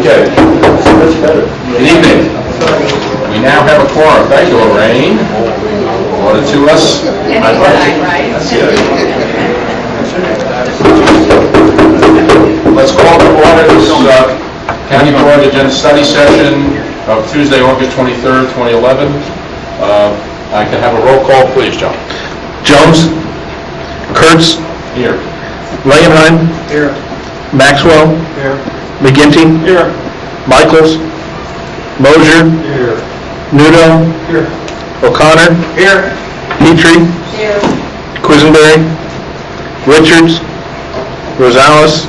Okay. Good evening. We now have a quorum. Thank you, Lorraine. Order to us. Let's call to order this County Board Agenda Study Session of Tuesday, August 23rd, 2011. I can have a roll call, please, John. Jones. Kurtz. Here. Leyenheim. Here. Maxwell. Here. McGinty. Here. Michaels. Mosier. Here. Nudo. Here. O'Connor. Here. Petrie. Here. Quisenberry. Richards. Rosales.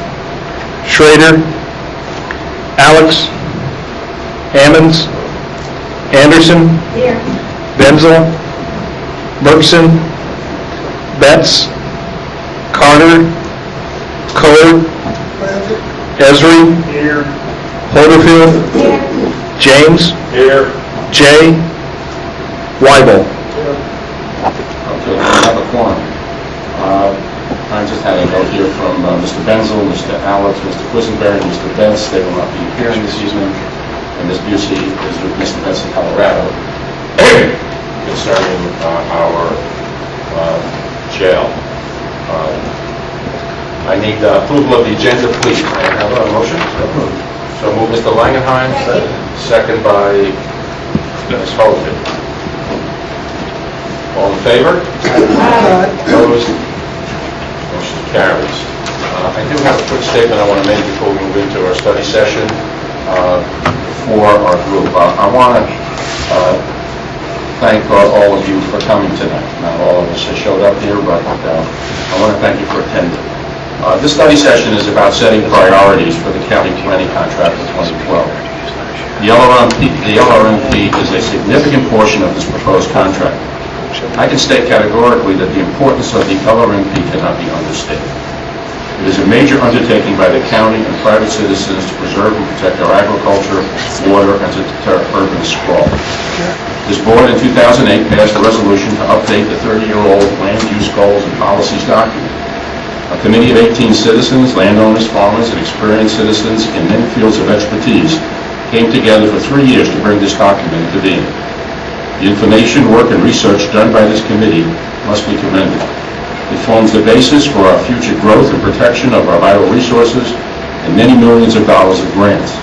Schrader. Alex. Ammons. Anderson. Here. Benzel. Bergson. Betts. Carter. Kohler. Esri. Here. Holderfield. Here. James. Here. Jay. Weibel. Okay, we have a quorum. I just had a note here from Mr. Benzel, Mr. Alex, Mr. Quisenberry, and Mr. Betts. They will not be appearing this evening. And Ms. Busey is with Mr. Betts in Colorado concerning our jail. I need approval of the agenda, please. May I have a motion? So move Mr. Langenheim, second by Ms. Holden. All in favor? Opposed? Motion carries. I do have a quick statement I want to make before we move into our study session for our group. I want to thank all of you for coming tonight. Not all of us have showed up here, but I want to thank you for attending. This study session is about setting priorities for the county planning contract for 2012. The LRMP is a significant portion of this proposed contract. I can state categorically that the importance of the LRMP cannot be understated. It is a major undertaking by the county and private citizens to preserve and protect our agriculture, water, and to deter urban sprawl. This board in 2008 passed a resolution to update the 30-year-old land use goals and policies document. A committee of 18 citizens, landowners, farmers, and experienced citizens in many fields of expertise came together for 3 years to bring this document into being. The information, work, and research done by this committee must be commended. It forms the basis for our future growth and protection of our vital resources and many millions of dollars of grants.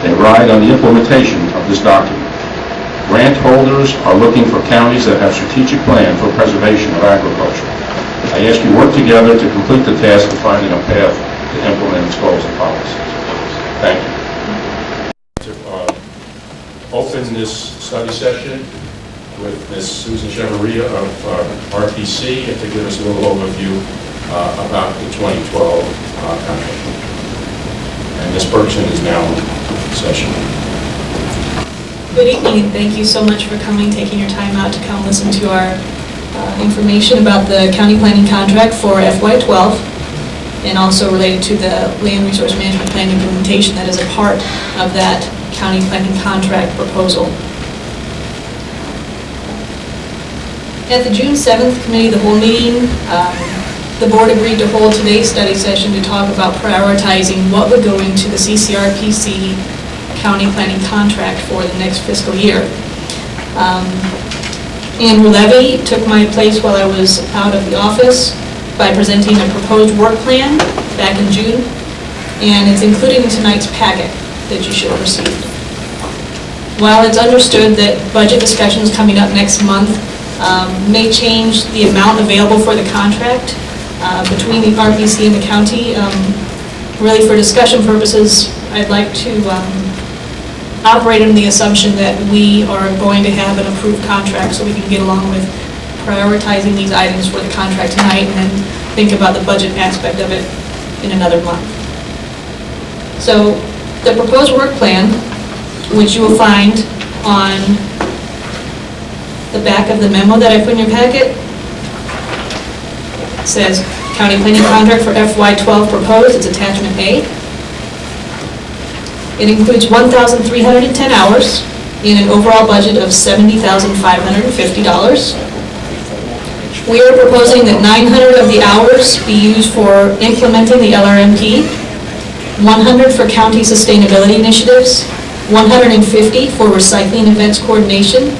They ride on the implementation of this document. Grant holders are looking for counties that have strategic plan for preservation of agriculture. I ask you to work together to complete the task of finding a path to implement its goals and policies. Thank you. Open this study session with Ms. Susan Cheverria of RPC and to give us a little overview about the 2012 contract. And Ms. Bergson is now in session. Good evening, and thank you so much for coming, taking your time out to come listen to our information about the county planning contract for FY12 and also related to the land resource management plan implementation that is a part of that county planning contract proposal. At the June 7th committee, the whole meeting, the board agreed to hold today's study session to talk about prioritizing what would go into the CCRPC county planning contract for the next fiscal year. Andrew Levy took my place while I was out of the office by presenting a proposed work plan back in June, and it's included in tonight's packet that you should have received. While it's understood that budget discussions coming up next month may change the amount available for the contract between the RPC and the county, really for discussion purposes, I'd like to operate on the assumption that we are going to have an approved contract so we can get along with prioritizing these items for the contract tonight and then think about the budget aspect of it in another month. So the proposed work plan, which you will find on the back of the memo that I put in your packet, says County Planning Contract for FY12 proposed. It's attachment A. It includes 1,310 hours in an overall budget of $70,550. We are proposing that 900 of the hours be used for implementing the LRMP. 100 for county sustainability initiatives, 150 for recycling events coordination,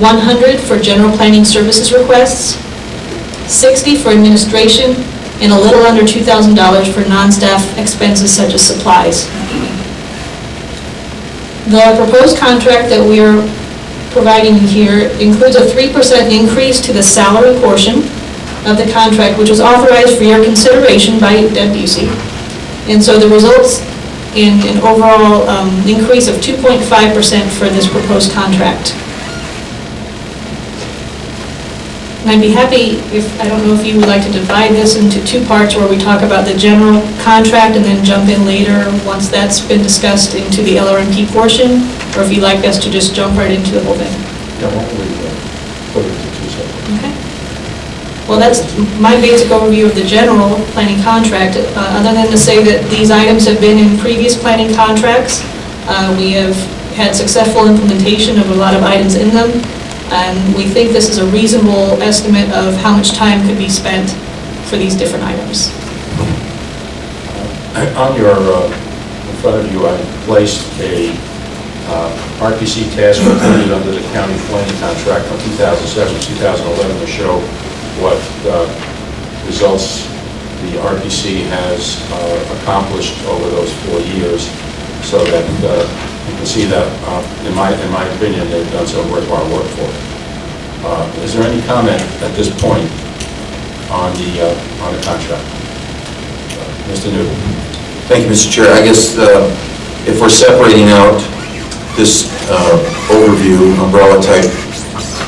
100 for general planning services requests, 60 for administration, and a little under $2,000 for non-staff expenses such as supplies. The proposed contract that we are providing here includes a 3% increase to the salary portion of the contract, which was authorized for your consideration by Deb Busey. And so the results in an overall increase of 2.5% for this proposed contract. And I'd be happy if, I don't know if you would like to divide this into two parts where we talk about the general contract and then jump in later, once that's been discussed, into the LRMP portion, or if you'd like us to just jump right into the whole thing. Yeah, why don't we put it into two separate? Okay. Well, that's my basic overview of the general planning contract, other than to say that these items have been in previous planning contracts. We have had successful implementation of a lot of items in them, and we think this is a reasonable estimate of how much time could be spent for these different items. On your, in front of you, I placed a RPC task completed under the county planning contract from 2007-2011 to show what results the RPC has accomplished over those 4 years, so that you can see that, in my opinion, they've done some worthwhile work for it. Is there any comment at this point on the contract? Mr. Newton. Thank you, Mr. Chair. I guess if we're separating out this overview, umbrella type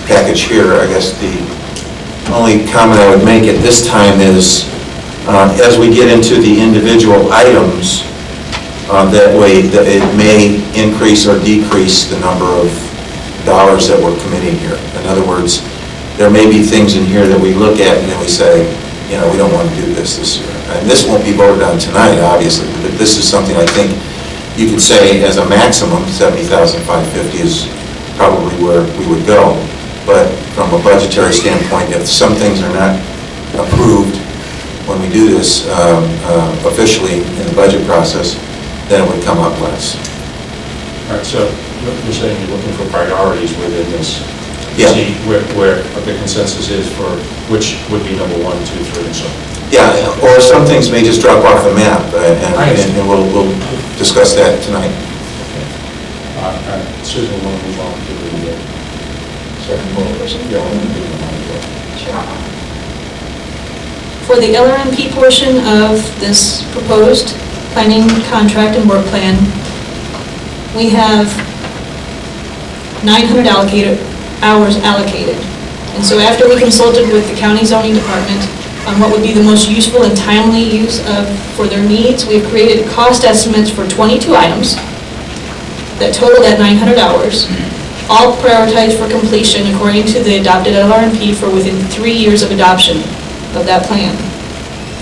package here, I guess the only comment I would make at this time is as we get into the individual items, that way that it may increase or decrease the number of dollars that we're committing here. In other words, there may be things in here that we look at and then we say, you know, we don't want to do this year. And this won't be voted on tonight, obviously, but this is something I think you could say as a maximum, $70,550 is probably where we would go. But from a budgetary standpoint, if some things are not approved when we do this officially in the budget process, then it would come up less. All right, so you're saying you're looking for priorities within this. Yeah. See where the consensus is for which would be number 1, 2, 3, and so on. Yeah, or some things may just drop off the map, and we'll discuss that tonight. Okay. Susan, we'll move on to the second vote. Yeah, we'll move on to Sure. For the LRMP portion of this proposed planning contract and work plan, we have 900 hours allocated. And so after we consulted with the county zoning department on what would be the most useful and timely use for their needs, we've created cost estimates for 22 items that total that 900 hours, all prioritized for completion according to the adopted LRMP for within 3 years of adoption of that plan.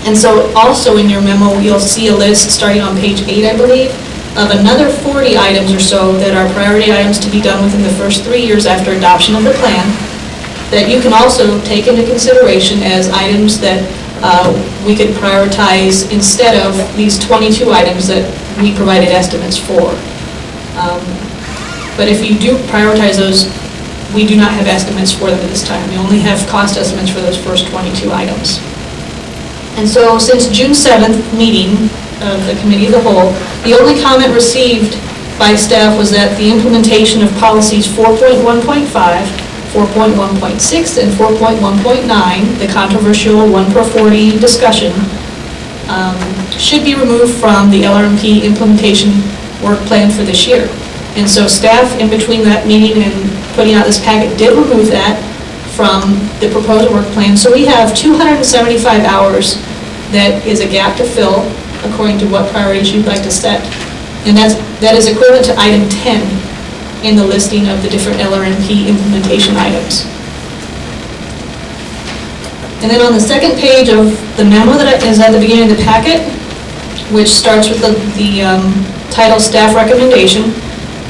And so also in your memo, you'll see a list starting on page 8, I believe, of another 40 items or so that are priority items to be done within the first 3 years after adoption of the plan, that you can also take into consideration as items that we could prioritize instead of these 22 items that we provided estimates for. But if you do prioritize those, we do not have estimates for them at this time. We only have cost estimates for those first 22 items. And so since June 7th meeting of the Committee of the Whole, the only comment received by staff was that the implementation of policies 4.1.5, 4.1.6, and 4.1.9, the controversial 1/40 discussion, should be removed from the LRMP implementation work plan for this year. And so staff, in between that meeting and putting out this packet, did remove that from the proposed work plan. So we have 275 hours that is a gap to fill according to what priorities you'd like to set. And that is equivalent to item 10 in the listing of the different LRMP implementation items. And then on the second page of the memo that is at the beginning of the packet, which starts with the title Staff Recommendation,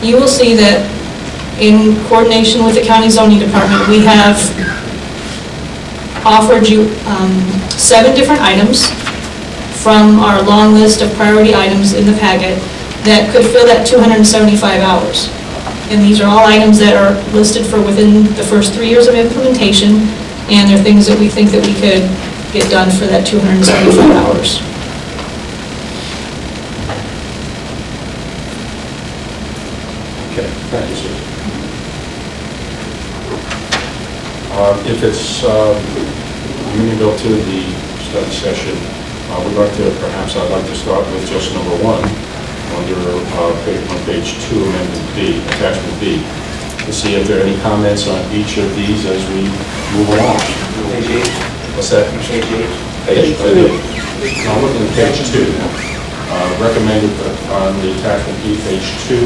you will see that in coordination with the County Zoning Department, we have offered you 7 different items from our long list of priority items in the packet that could fill that 275 hours. And these are all items that are listed for within the first 3 years of implementation, and they're things that we think that we could get done for that 275 hours. Okay, thank you, Susan. If it's amenable to the study session, we'd like to, perhaps I'd like to start with just number 1, under on page 2, amendment B, attachment B, to see if there are any comments on each of these as we move along. Page 8. What's that? Page 8. Page 2. No, I'm looking at page 2. Recommended on the attachment B, page 2,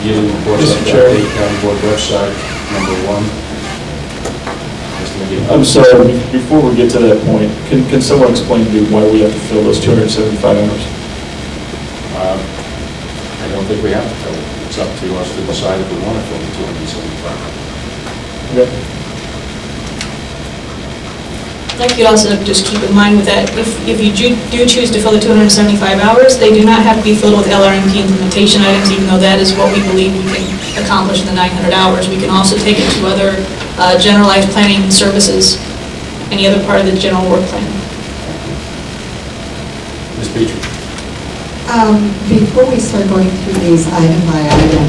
yearly reports Mr. on the Chair. County Board website, number 1. I'm sorry, before we get to that point, can someone explain to me why we have to fill those 275 hours? I don't think we have to fill it. It's up to us to decide if we want to fill the 275. Okay. I'd like you to also just keep in mind with that, if you do choose to fill the 275 hours, they do not have to be filled with LRMP implementation items, even though that is what we believe we can accomplish in the 900 hours. We can also take it to other generalized planning services, any other part of the general work plan. Ms. Petrie? Before we start going through these item by item,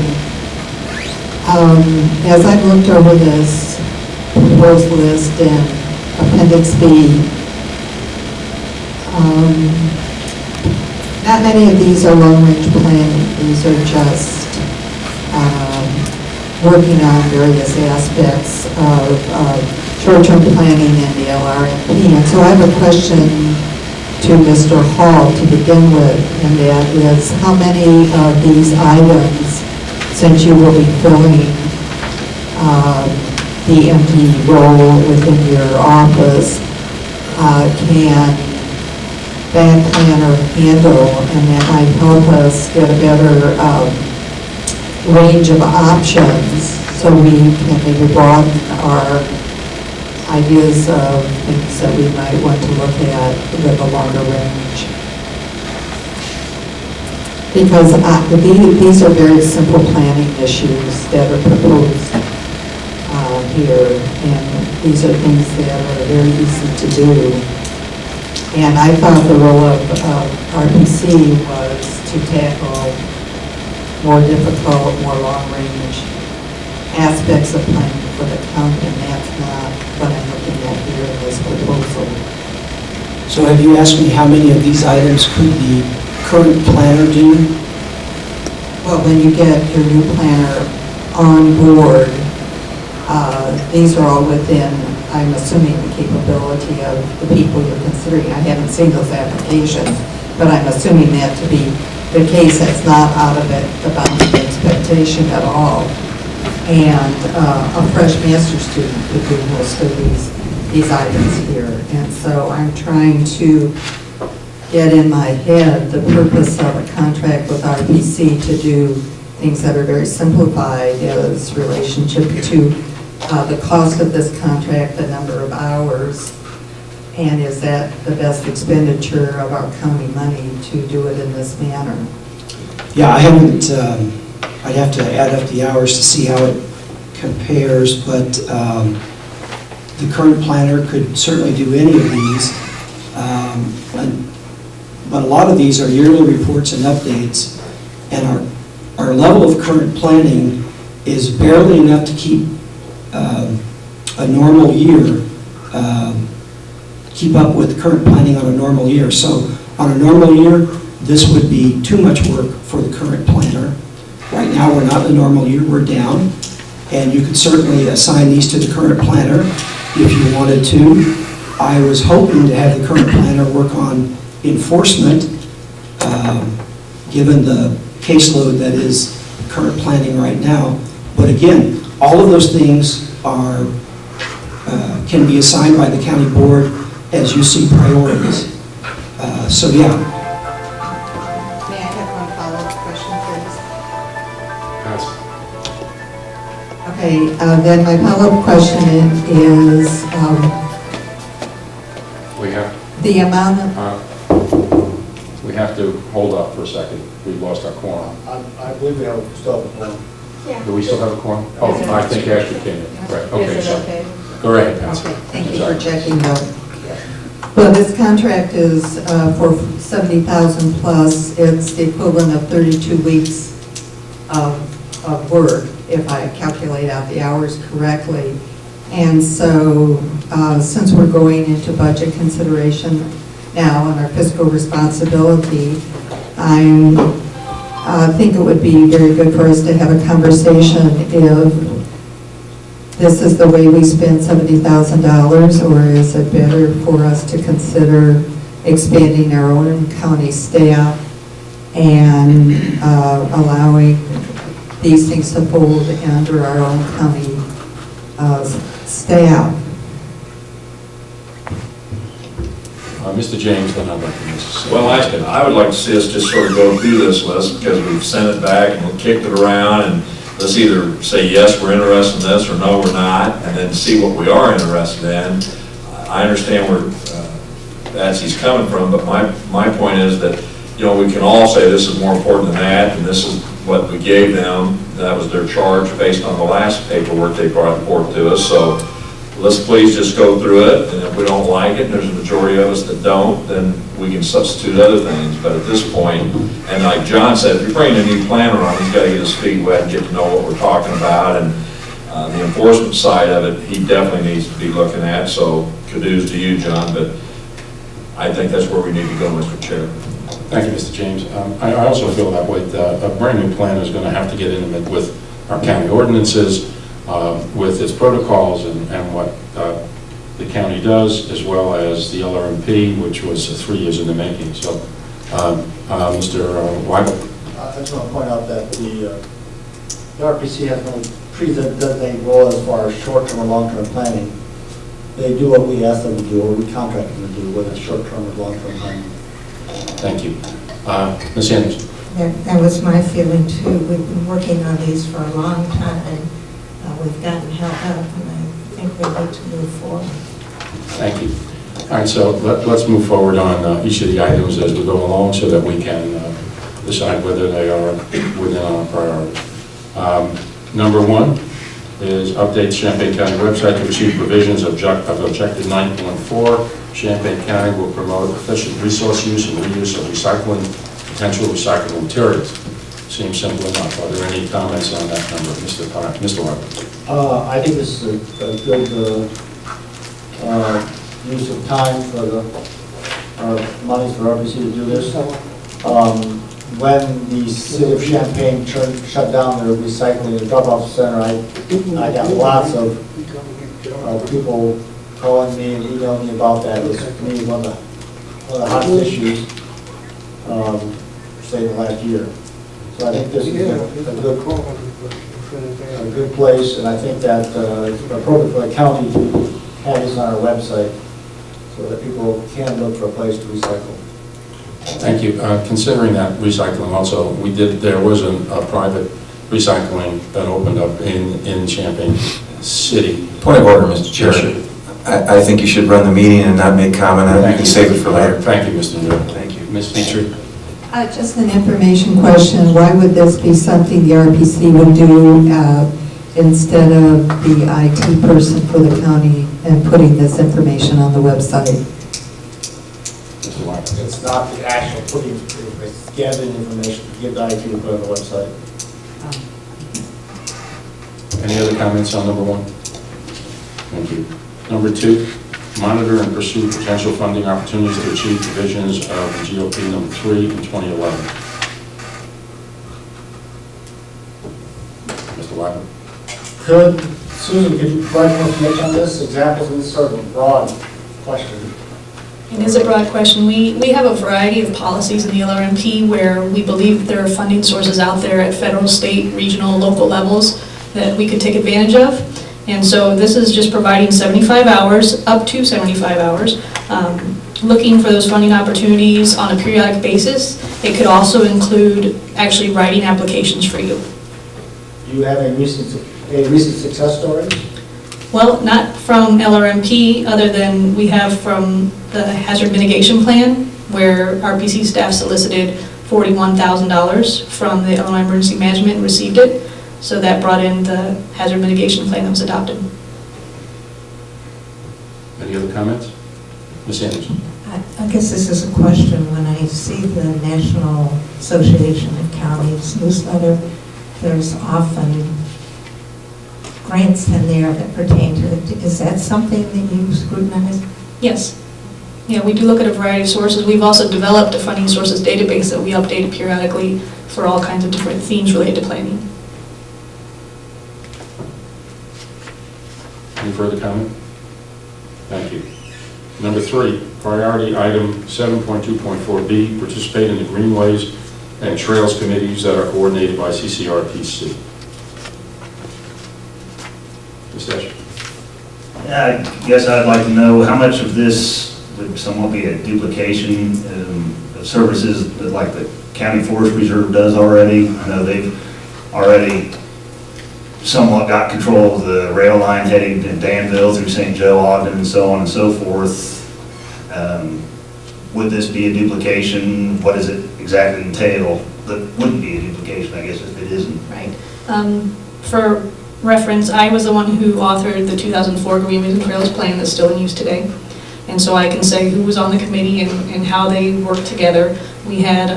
as I've looked over this proposed list in Appendix B, not many of these are long-range planning. These are just working on various aspects of short-term planning and the LRMP. And so I have a question to Mr. Hall to begin with, and that is, how many of these items, since you will be filling the empty role within your office, can that planner handle, and that might help us get a better range of options so we can maybe broaden our ideas of things that we might want to look at with a longer range. Because these are very simple planning issues that are proposed here, and these are things that are very easy to do. And I thought the role of RPC was to tackle more difficult, more long-range aspects of planning for the county, and that's not what I'm looking at here in this proposal. So have you asked me how many of these items could the current planner do? Well, when you get your new planner on board, these are all within, I'm assuming, the capability of the people you're considering. I haven't seen those applications, but I'm assuming that to be the case. That's not out of it, the bounds of expectation at all. And a fresh master's student could do most of these items here. And so I'm trying to get in my head the purpose of a contract with RPC to do things that are very simplified as relationship to the cost of this contract, the number of hours, and is that the best expenditure of our county money to do it in this manner? Yeah, I haven't, I'd have to add up the hours to see how it compares, but the current planner could certainly do any of these. But a lot of these are yearly reports and updates, and our level of current planning is barely enough to keep a normal year, keep up with current planning on a normal year. So on a normal year, this would be too much work for the current planner. Right now, we're not in the normal year, we're down, and you could certainly assign these to the current planner if you wanted to. I was hoping to have the current planner work on enforcement, given the caseload that is current planning right now. But again, all of those things are can be assigned by the county board as you see priorities. So yeah. May I have one follow-up question, please? Okay, then my follow-up question is We have, the amount of... have to hold up for a second. We lost our quorum. I believe we have still have a quorum. Do we still have a quorum? Oh, I think Ashley came in. Right, okay. Is it so- okay? Go right ahead, Patsy. Okay, thank you Sorry. for checking though. Well, this contract is for 70,000 plus. It's the equivalent of 32 weeks of work, if I calculate out the hours correctly. And so, since we're going into budget consideration now and our fiscal responsibility, I think it would be very good for us to have a conversation if this is the way we spend $70,000, or is it better for us to consider expanding our own county staff and allowing these things to fold under our own county staff? Mr. James, then I'd like to Mrs. Well, I would like to see us just sort of go through this list, because we've sent it back and we've kicked it around, and let's either say, yes, we're interested in this, or no, we're not, and then see what we are interested in. I understand where Patsy's coming from, but my point is that, you know, we can all say this is more important than that, and this is what we gave them. That was their charge based on the last paperwork they brought forth to us. So let's please just go through it, and if we don't like it, and there's a majority of us that don't, then we can substitute other things. But at this point, and like John said, if you're bringing a new planner on, he's got to get his feet wet and get to know what we're talking about, and the enforcement side of it, he definitely needs to be looking at. So kudos to you, John, but I think that's where we need to go, Mr. Chair. Thank you, Mr. James. I also feel that way. A brand new planner is going to have to get intimate with our county ordinances, with its protocols and what the county does, as well as the LRMP, which was 3 years in the making. So, Mr. Weigel. I just want to point out that the RPC has no pre-designated role as far as short-term or long-term planning. They do what we ask them to do, or we contract them to do, whether it's short-term or long-term planning. Thank you. Ms. Anderson. That was my feeling too. We've been working on these for a long time. We've gotten held up, and I think we need to move forward. Thank you. All right, so let's move forward on each of the items as we go along so that we can decide whether they are within our priority. Number 1 is update Champaign County website to achieve provisions of Objective 9.4. Champaign County will promote efficient resource use and reuse of potential recyclable materials. Seems simple enough. Are there any comments on that number, Mr. Weber? I think this is a good use of time for the monies for RPC to do this. When the city of Champaign shut down their recycling and drop-off center, I got lots of people calling me and emailing me about that. It was, to me, one of the hottest issues, say, in the last year. So I think this is a good place, and I think that it's appropriate for the county to have this on our website so that people can look for a place to recycle. Thank you. Considering that recycling also, there was a private recycling that opened up in Champaign City. Point of order, Mr. Chair. Yes, I think you should run the meeting and not make comment on it. You can save it for later. Thank you, Mr. Newell. Thank you. Ms. Petrie. Just an information question. Why would this be something the RPC would do instead of the IT person for the county and putting this information on the website? Mr. Weber. It's not the actual putting, it's gathering information to get the IT to put on the website. Any other comments on number 1? Thank you. Number 2, monitor and pursue potential funding opportunities to achieve provisions of GOP number 3 in 2011. Mr. Weber. Susan, could you provide more information on this? Examples, this is sort of a broad question. It is a broad question. We have a variety of policies in the LRMP where we believe there are funding sources out there at federal, state, regional, local levels that we could take advantage of. And so this is just providing 75 hours, up to 75 hours, looking for those funding opportunities on a periodic basis. It could also include actually writing applications for you. Do you have a recent success story? Well, not from LRMP, other than we have from the hazard mitigation plan, where RPC staff solicited $41,000 from the Illinois Emergency Management and received it. So that brought in the hazard mitigation plan that was adopted. Any other comments? Ms. Anderson? I guess this is a question. When I see the National Association of Counties newsletter, there's often grants in there that pertain to it. Is that something that you scrutinize? Yes. Yeah, we do look at a variety of sources. We've also developed a funding sources database that we update periodically for all kinds of different themes related to planning. Any further comment? Thank you. Number 3, priority item 7.2.4B, participate in the greenways and trails committees that are coordinated by CCRPC. Ms. Escher? I guess I'd like to know how much of this would somewhat be a duplication of services that like the County Forest Reserve does already. I know they've already somewhat got control of the rail line heading to Danville through St. Joe, Ogden, and so on and so forth. Would this be a duplication? What does it exactly entail that wouldn't be a duplication, I guess, if it isn't? Right. For reference, I was the one who authored the 2004 Greenways and Trails Plan that's still in use today. And so I can say who was on the committee and how they worked together. We had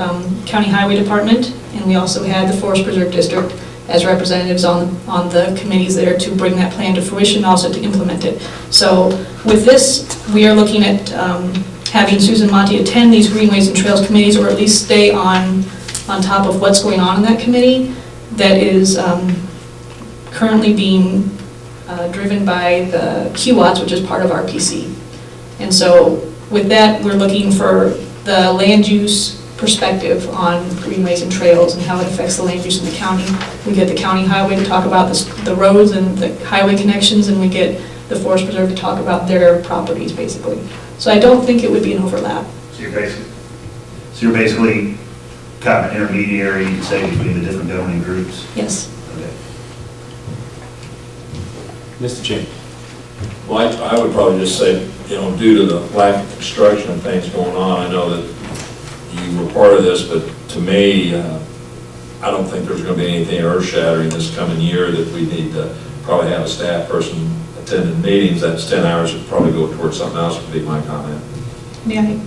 County Highway Department, and we also had the Forest Preserve District as representatives on the committees there to bring that plan to fruition and also to implement it. So with this, we are looking at having Susan Monty attend these Greenways and Trails committees, or at least stay on top of what's going on in that committee that is currently being driven by the QWATS, which is part of RPC. And so with that, we're looking for the land use perspective on greenways and trails and how it affects the land use in the county. We get the county highway to talk about the roads and the highway connections, and we get the Forest Preserve to talk about their properties, basically. So I don't think it would be an overlap. So you're basically kind of an intermediary, you could say, between the different governing groups? Yes. Okay. Mr. James? Well, I would probably just say, due to the lack of construction and things going on, I know that you were part of this, but to me, I don't think there's going to be anything earth-shattering this coming year that we need to probably have a staff person attending meetings. That's 10 hours would probably go towards something else, would be my comment. May I?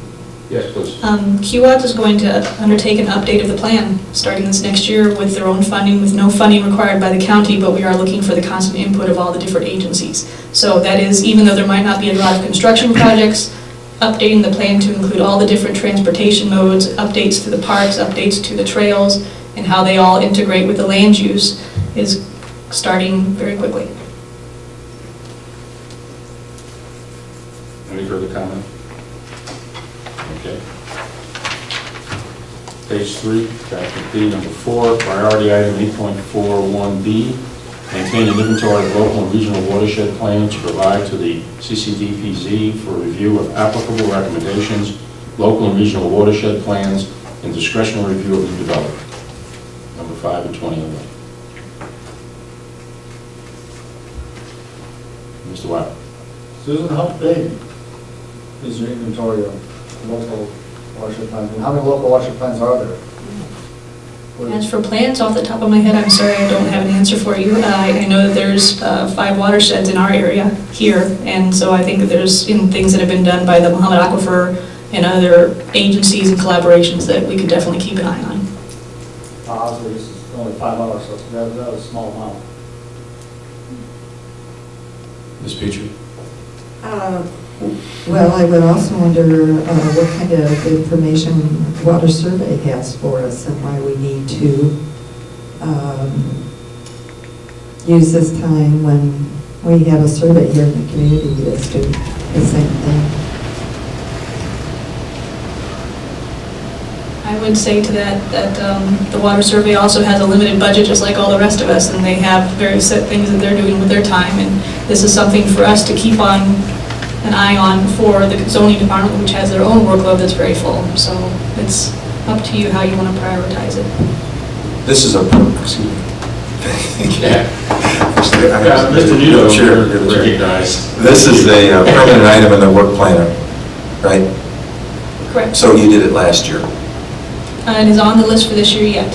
Yes, please. QWATS is going to undertake an update of the plan starting this next year with their own funding, with no funding required by the county, but we are looking for the constant input of all the different agencies. So that is, even though there might not be a lot of construction projects, updating the plan to include all the different transportation modes, updates to the parks, updates to the trails, and how they all integrate with the land use is starting very quickly. Any further comment? Okay. Page 3, Caption B, number 4, priority item 8.41B, maintain an inventory of local and regional watershed plans to provide to the CCDPZ for review of applicable recommendations, local and regional watershed plans, and discretionary review of new development. Number 5 and 2011. Mr. Wow. Susan, how big is your inventory of local watershed plans? And how many local watershed plans are there? As for plans, off the top of my head, I'm sorry, I don't have an answer for you. I know that there's 5 watersheds in our area here, and so I think that there's things that have been done by the Muhammad Aquifer and other agencies and collaborations that we could definitely keep an eye on. Obviously, this is only 5 hours, so that was a small amount. Ms. Petrie? Well, I would also wonder what kind of information Water Survey has for us and why we need to use this time when we have a survey here in the community that's doing the same thing. I would say to that the Water Survey also has a limited budget, just like all the rest of us, and they have very set things that they're doing with their time, and this is something for us to keep on an eye on for the zoning department, which has their own workload that's very full. So it's up to you how you want to prioritize it. This is a, excuse me. Yeah. Mr. Nito, Chair, recognized. This is a permanent item in the work planner, right? Correct. So you did it last year? It is on the list for this year yet,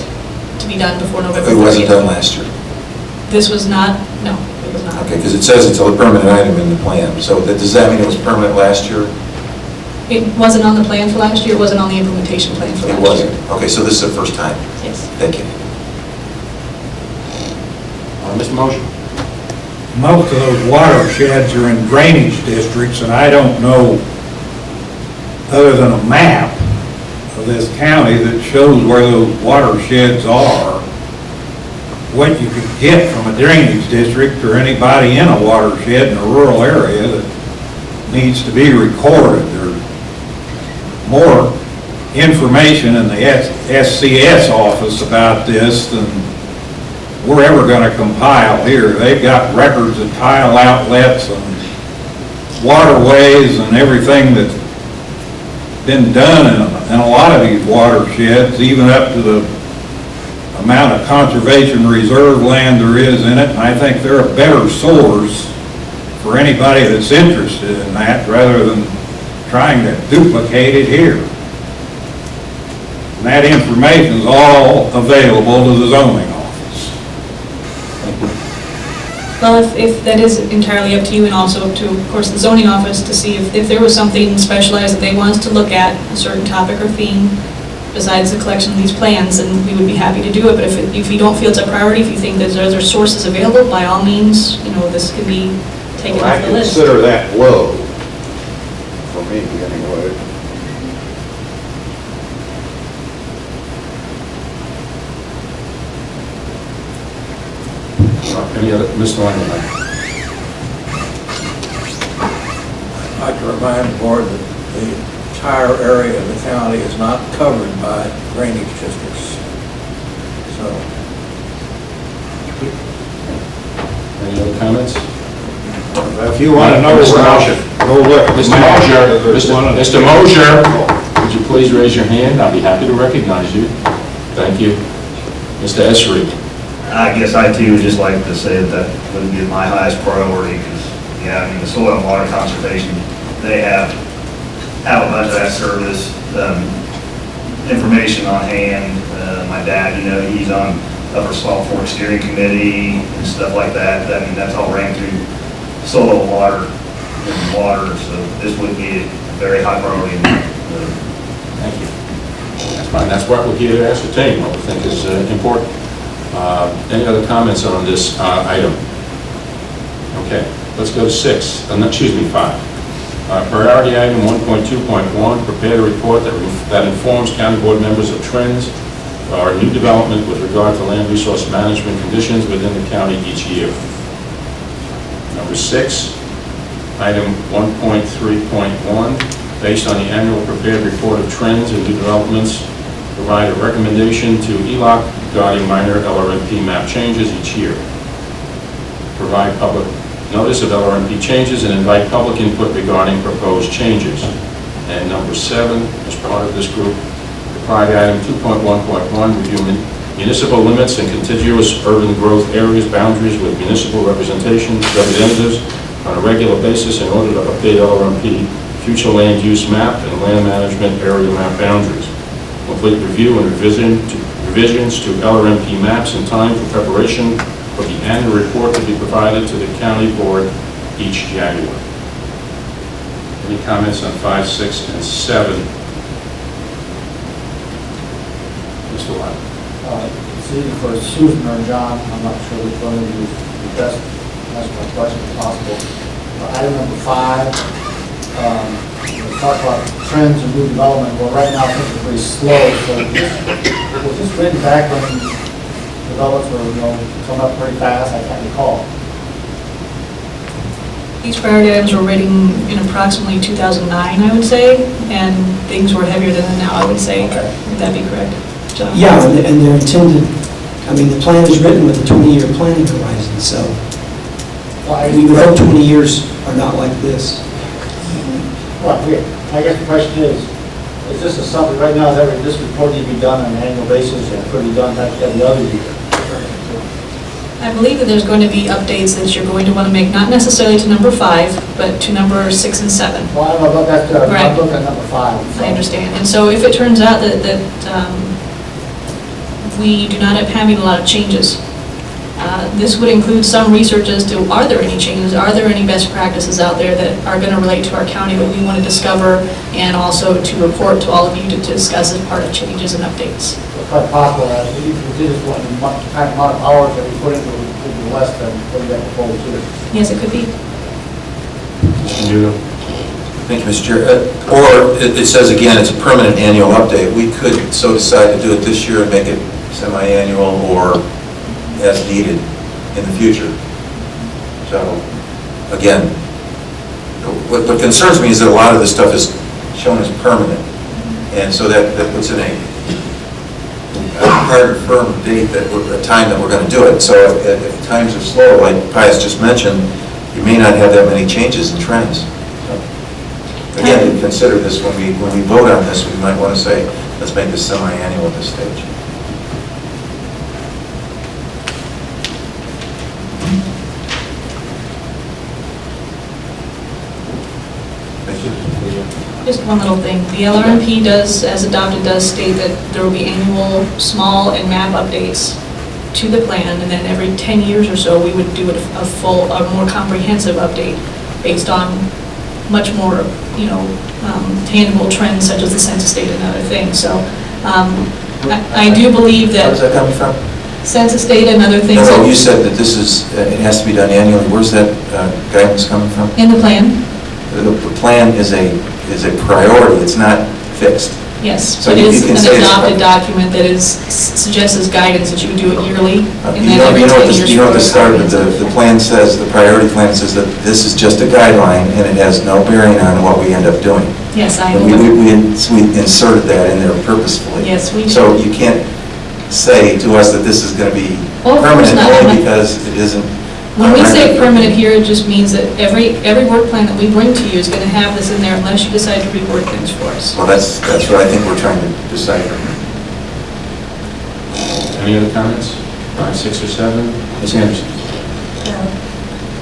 to be done before November 30th. It wasn't done last year? This was not, no, it was not. Okay, because it says it's a permanent item in the plan. So does that mean it was permanent last year? It wasn't on the plan for last year, it wasn't on the implementation plan for last year. It wasn't? Okay, so this is the first time? Yes. Thank you. Mr. Mosher? Most of those watersheds are in drainage districts, and I don't know, other than a map of this county that shows where those watersheds are, what you could get from a drainage district or anybody in a watershed in a rural area that needs to be recorded. There's more information in the SCS office about this than we're ever going to compile here. They've got records of tile outlets and waterways and everything that's been done in a lot of these watersheds, even up to the amount of conservation reserve land there is in it. And I think they're a better source for anybody that's interested in that rather than trying to duplicate it here. And that information is all available to the zoning office. Well, if that is entirely up to you, and also up to, of course, the zoning office to see if there was something specialized that they want us to look at, a certain topic or theme, besides the collection of these plans, then we would be happy to do it. But if you don't feel it's a priority, if you think there's other sources available, by all means, this can be taken off the list. I consider that low, for me anyway. Any other, Mr. Langman? I'd like to remind the board that the entire area of the county is not covered by drainage districts. So, Any other comments? if you want to know Mr. where Mosher. go look. Mr. Mosher, would you please raise your hand? I'll be happy to recognize you. Thank you. Mr. Esri. I guess I too would just like to say that wouldn't be my highest priority, because, the soil and water conservation, they have a bunch of that service, information on hand. My dad, he's on Upper Salt Fork Steering Committee and stuff like that. I mean, that's all ran through soil and water, so this would be a very high priority. Thank you. That's fine. That's what we're here to ascertain, what we think is important. Any other comments on this item? Okay, let's go to 5. Priority item 1.2.1, prepare a report that informs county board members of trends or new development with regard to land resource management conditions within the county each year. Number 6, item 1.3.1, based on the annual prepared report of trends and new developments, provide a recommendation to ELOC regarding minor LRMP map changes each year. Provide public notice of LRMP changes and invite public input regarding proposed changes. And number 7, as part of this group, priority item 2.1.1, review municipal limits and contiguous urban growth areas boundaries with municipal representatives on a regular basis in order to update LRMP future land use map and land management area map boundaries. Complete review and revisions to LRMP maps in time for preparation of the annual report to be provided to the county board each January. Any comments on 5, 6, and 7? Mr. Lyon. It's either for Susan or John, I'm not sure which one of you is best to answer my question if possible. Item number 5, we talk about trends and new development. Well, right now things are pretty slow, so was this written back when developments were, coming up pretty fast? I can't recall. These priority items were written in approximately 2009, I would say, and things were heavier than now, I would say. Okay. Would that be correct, John? Yeah, and they're intended, the plan is written with a 20-year planning horizon, so we would hope 20 years are not like this. Well, I guess the question is this a something, right now, this report need to be done on an annual basis and pretty done every other year? I believe that there's going to be updates that you're going to want to make, not necessarily to number 5, but to number 6 and 7. Well, I don't know, that's, Right. I'm looking at number 5. so. I understand. And so if it turns out that we do not have having a lot of changes, this would include some research as to, are there any changes? Are there any best practices out there that are going to relate to our county that we want to discover, and also to report to all of you to discuss as part of changes and updates? It's quite possible, if we did this one, the kind of amount of hours that we put into it would be less than what we have proposed here. Yes, it could be. Thank you, Mr. Chair. Or it says again, it's a permanent annual update. We could so decide to do it this year and make it semi-annual or as needed in the future. So, again, what concerns me is that a lot of this stuff is shown as permanent. And so that puts in a hard, firm date, a time that we're going to do it. So if times are slow, like Pius just mentioned, you may not have that many changes and trends. So, again, consider this when we vote on this. We might want to say, let's make this semi-annual at this stage. Just one little thing. The LRMP does, as adopted, does state that there will be annual small and map updates to the plan, and then every 10 years or so, we would do a more comprehensive update based on much more, tangible trends such as the census data and other things. So I do believe that... Where's that coming from? Census data and other things. No, you said that this is, it has to be done annually. Where's that guidance coming from? In the plan. The plan is a priority, it's not fixed. Yes, So it you is can an say it's- adopted document that suggests as guidance that you would do it yearly, and You then know, every you know 10 what years. you know what the for start of comprehensive. the plan says, the priority plan says that this is just a guideline and it has no bearing on what we end up doing. Yes, I And know. we inserted that in there purposefully. Yes, we did. So you can't say to us that this is going to be Oh, of course permanent not. only because it isn't. When we say record. permanent here, it just means that every work plan that we bring to you is going to have this in there unless you decide to reword things for us. Well, that's what I think we're trying to decipher. Any other comments? 5, 6, or 7? Ms. Anderson? Well,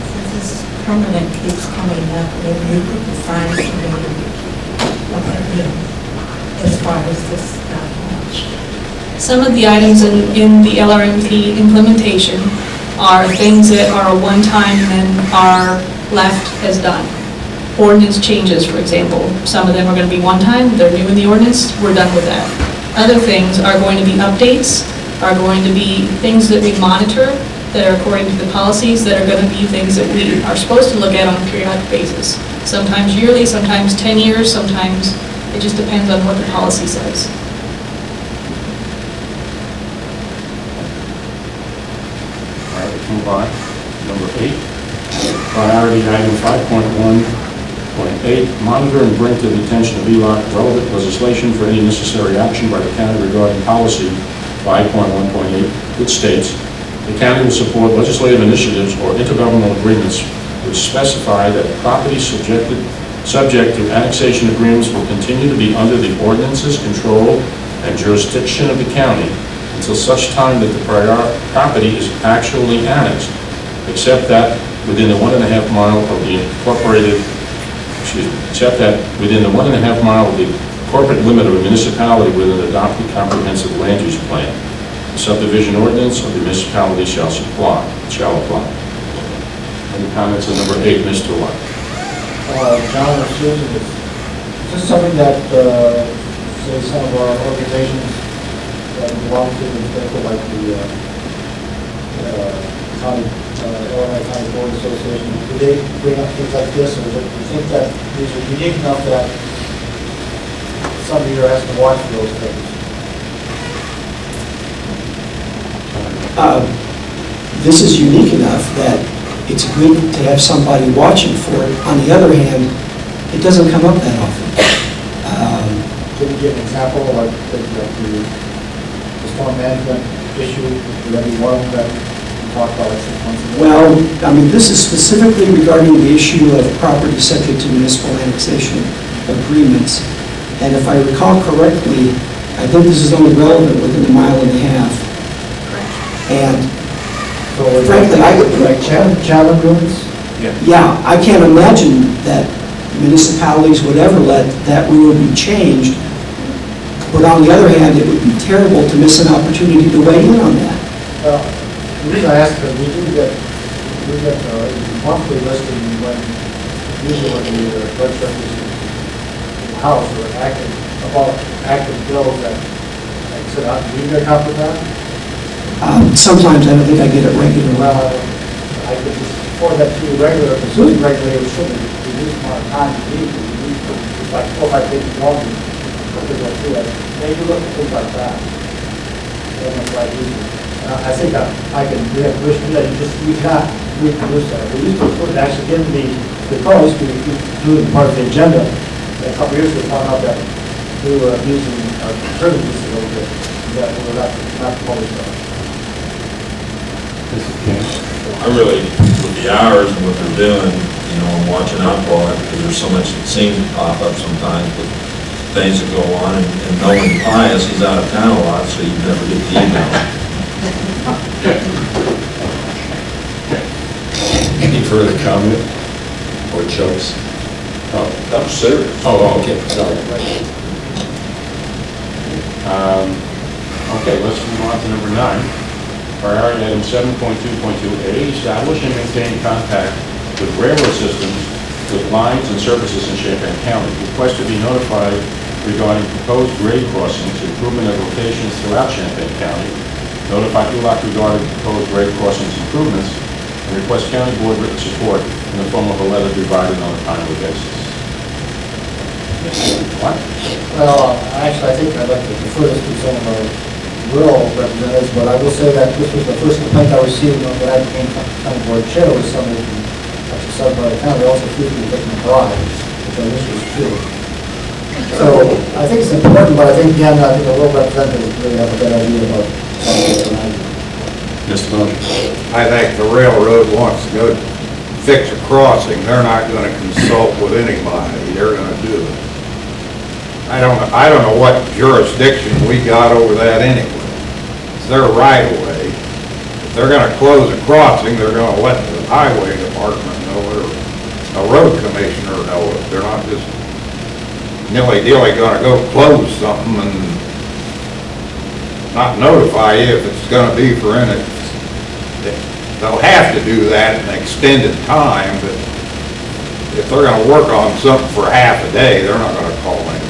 since this permanent keeps coming up, maybe you could define to me what that means as far as this document. Some of the items in the LRMP implementation are things that are a one-time and then are left as done. Ordinance changes, for example. Some of them are going to be one-time, they're new in the ordinance, we're done with that. Other things are going to be updates, are going to be things that we monitor, that are according to the policies, that are going to be things that we are supposed to look at on a periodic basis. Sometimes yearly, sometimes 10 years, sometimes it just depends on what the policy says. All right, let's move on. Number 8, priority item 5.1.8, monitor and bring to the attention of ELOC relevant legislation for any necessary action by the county regarding policy 5.1.8, which states, the county will support legislative initiatives or intergovernmental agreements which specify that property subject to annexation agreements will continue to be under the ordinances, control, and jurisdiction of the county until such time that the property is actually annexed, except that within the 1.5 mile of the within the 1.5 mile of the corporate limit of a municipality with an adopted comprehensive land use plan. The subdivision ordinance of the municipality shall apply. Any comments on number 8, Mr. Watt? John or Susan, is this something that, say, some of our organizations that belong to the example, like the Illinois County Board Association, do they bring up things like this, or do you think that these are unique enough that somebody here has to watch for those things? This is unique enough that it's good to have somebody watching for it. On the other hand, it doesn't come up that often. Can you give an example, like the storm management issue, would that be one that we talked about like 6 months ago? Well, I mean, this is specifically regarding the issue of property subject to municipal annexation agreements. And if I recall correctly, I think this is only relevant within a 1.5 miles. And So frankly, Like challenge rooms? yeah, I can't imagine that municipalities would ever let that rule be changed. But on the other hand, it would be terrible to miss an opportunity to weigh in on that. Well, the reason I ask is we get monthly listing when, usually when the legislature is in the House or active, about active bills that sit out. Do you get a copy of that? Sometimes I don't think I get it regularly. Well, I could just forward that to you regular, the zoning regulator should reduce the amount of time you need, it's like 4 or 5 pages long, maybe look at things like that. That's quite easy. I think I can, we have permission to do that, you cannot reproduce that. We used to actually give the choice to do it as part of the agenda. A couple years ago, we found out that we were abusing our privileges a little bit, that we were not public. I really, with the hours and what they're doing, you know, I'm watching out for it, because there's so much that seems to pop up sometimes with things that go on, and knowing Pius, he's out of town a lot, so you never get the email. Any further comment or jokes? Oh, that was serious. Oh, okay, sorry. Okay, let's move on to number 9. Priority item 7.2.2A, establish and maintain contact with railroad systems with lines and services in Champaign County. Request to be notified regarding proposed grade crossings, improvement of locations throughout Champaign County. Notify ULOC regarding proposed grade crossings improvements, and request county board written support in the form of a letter divided on a timely basis. What? Well, actually, I think I'd like to defer this to some of our rural representatives, but I will say that this was the first complaint I received when I became county board chair, was somebody from actually South Florida County, also accused me of taking a bribe, which I wish was true. So I think it's important, but I think, again, I think the rural representatives really have a better idea about what I do. Mr. Miller? I think the railroad wants to go fix a crossing, they're not gonna consult with anybody, they're gonna do it. I don't know what jurisdiction we got over that anyway. It's their right of way. If they're gonna close a crossing, they're gonna let the highway department know it, or a road commissioner know it. They're not just nilly-dilly gonna go close something and not notify you if it's gonna be for any. They'll have to do that in extended time, but if they're gonna work on something for half a day, they're not gonna call anybody.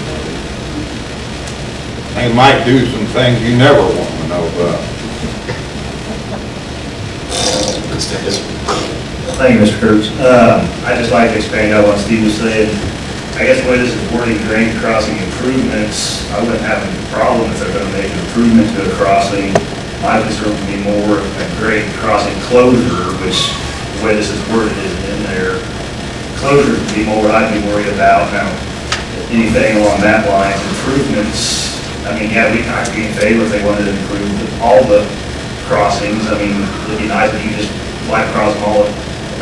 They might do some things you never want to know about. Thank you, Mr. Kurtz. I'd just like to expand on what Steve was saying. I guess the way this is wording, grade crossing improvements, I wouldn't have a problem if they're going to make an improvement to a crossing. My concern would be more a grade crossing closure, which the way this is worded isn't in there. Closure would be more what I'd be worried about. Now, anything along that line, improvements, I mean, yeah, I'd be in favor if they wanted to improve all the crossings. I mean, it'd be nice if you just flat cross them all at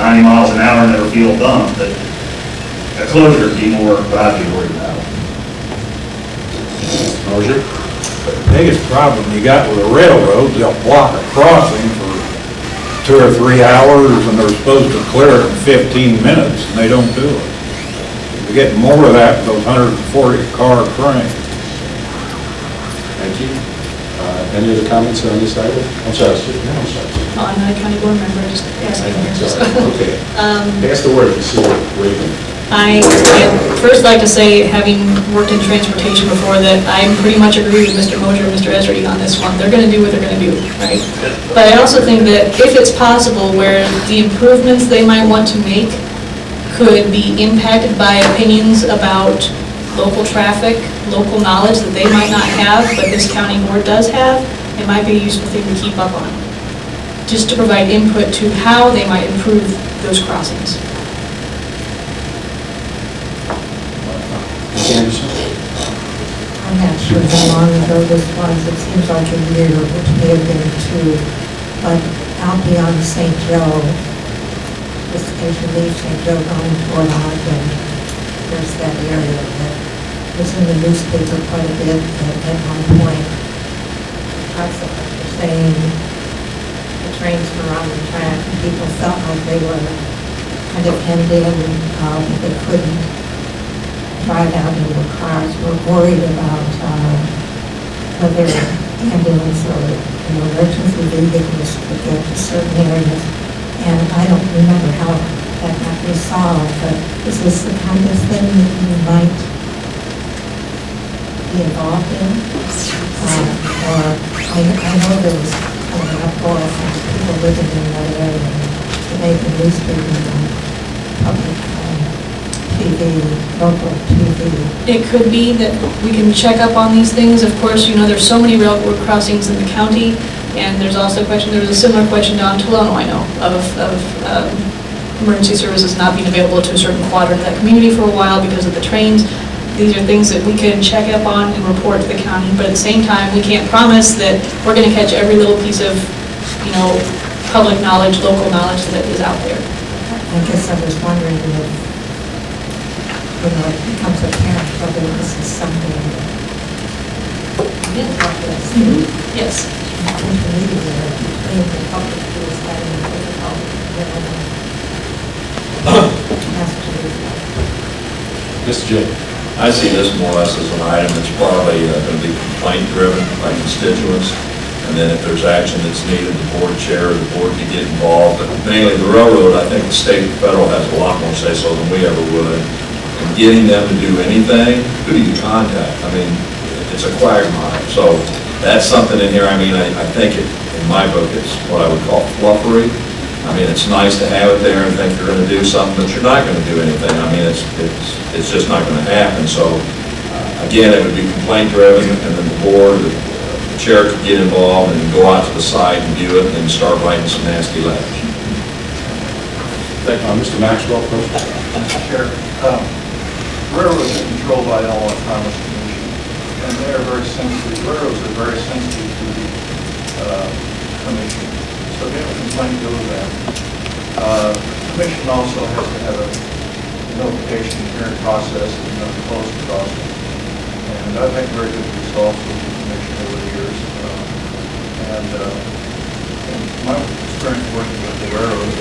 90 miles an hour and never feel a bump, but a closure would be more what I'd be worried about. Mosier? The biggest problem you got with the railroad, they'll block a crossing for 2 or 3 hours and they're supposed to clear it in 15 minutes and they don't do it. We get more of that with those 140-car cranes. Thank you. Any other comments on this item? I'm sorry. Oh, I'm not a county board member, I'm just asking here. Okay. Pass the word, Consider Raven. I'd first like to say, having worked in transportation before, that I pretty much agree with Mr. Mosier and Mr. Esri on this one. They're going to do what they're going to do, right? But I also think that if it's possible where the improvements they might want to make could be impacted by opinions about local traffic, local knowledge that they might not have, but this county board does have, it might be a useful thing to keep up on, just to provide input to how they might improve those crossings. I'm not sure how long ago this was. It seems like a year, which may have been 2. But out beyond St. Joe, the station leaves St. Joe going toward Ogden. There's that area that was in the newspaper quite a bit at one point. That's what they're saying. The trains were on the track, and people felt like they were kind of hemmed in, that they couldn't drive out in their cars, were worried about whether ambulance or emergency vehicles could get to certain areas. And I don't remember how that got resolved, but is this the kind of thing that you might be involved in? Or I know there was kind of an uproar from people living in that area, to make the newspaper and public TV, local TV. It could be that we can check up on these things. Of course, you know, there's so many railroad crossings in the county, and there's also a question, there was a similar question down in Tolono, I know, of emergency services not being available to a certain quadrant of that community for a while because of the trains. These are things that we can check up on and report to the county, but at the same time, we can't promise that we're going to catch every little piece of, you know, public knowledge, local knowledge that is out there. I guess I was wondering if, you know, it becomes apparent whether this is something Yes. intermediate between the public who is having difficulty Mr. J. I see this more or less as an item that's probably going to be complaint-driven by constituents, and then if there's action that's needed, the board chair or the board could get involved. But mainly the railroad, I think the state and federal has a lot more say-so than we ever would. And getting them to do anything, who do you contact? I mean, it's a quagmire. So that's something in here, I mean, I think in my book, it's what I would call fluffery. I mean, it's nice to have it there and think you're going to do something, but you're not going to do anything. I mean, it's just not going to happen. So, again, it would be complaint-driven, and then the board, the chair could get involved and go out to the site and view it and start writing some nasty letters. Thank you. Mr. Maxwell, first. Sure. Railroads are controlled by the Illinois Commerce Commission, and they are very sensitive. Railroads are very sensitive to the commission. So if you have a complaint, go to them. The commission also has to have a notification hearing process and a closed process. And I've had very good results with the commission over the years. And my experience working with the railroads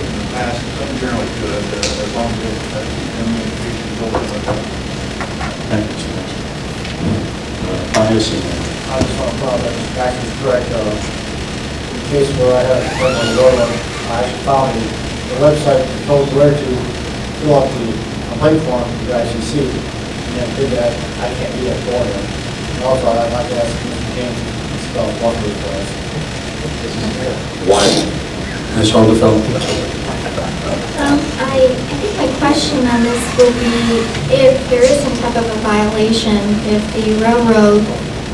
in the past has been generally good, as long as the communication is open with them. Thank you, Mr. Maxwell. I just I just want to follow that, Mr. Mack is correct. In the case where I had a friend on the railroad, I actually found the website that told where to fill out the complaint form to the ICC, and did that. I can't do that for them. And also, I'd like to ask Mr. James to spell fluffery for us. Why? Ms. Holdefeld? I think my question on this will be if there is some type of a violation, if the railroad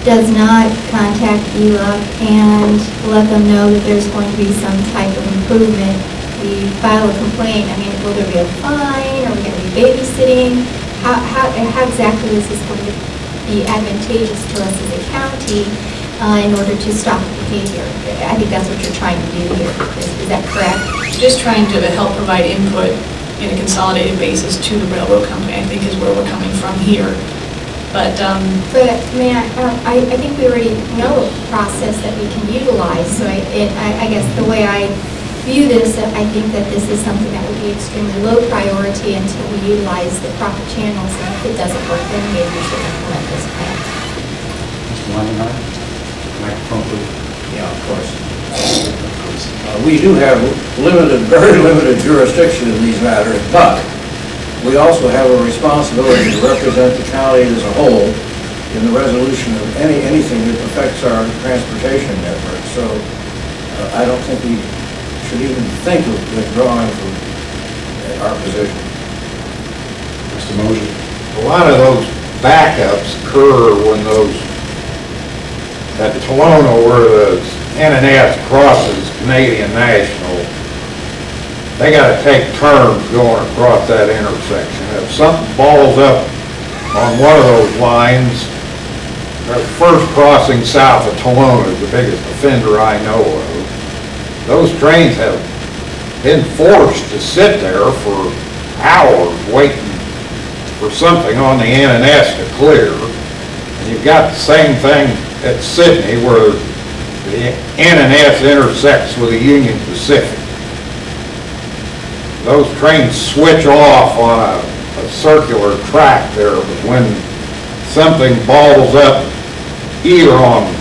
does not contact ELA and let them know that there's going to be some type of improvement, we file a complaint. I mean, will there be a fine? Are we going to be babysitting? How exactly is this going to be advantageous to us as a county in order to stop the behavior? I think that's what you're trying to do here. Is that correct? Just trying to help provide input in a consolidated basis to the railroad company, I think is where we're coming from here. But I think we already know a process that we can utilize. So I guess the way I view this, I think that this is something that would be extremely low priority until we utilize the proper channels. And if it doesn't work, then maybe we should implement this plan. Mr. Weinhardt? Microphone, please. Yeah, of course. We do have very limited jurisdiction in these matters, but we also have a responsibility to represent the county as a whole in the resolution of anything that affects our transportation network. So I don't think we should even think of withdrawing from our position. Mr. Mosier? A lot of those backups occur when at Tolono where the NNS crosses Canadian National, they gotta take turns going across that intersection. If something balls up on one of those lines, the first crossing south of Tolono is the biggest offender I know of. Those trains have been forced to sit there for hours waiting for something on the NNS to clear. And you've got the same thing at Sydney where the N&S intersects with the Union Pacific. Those trains switch off on a circular track there, but when something balls up either on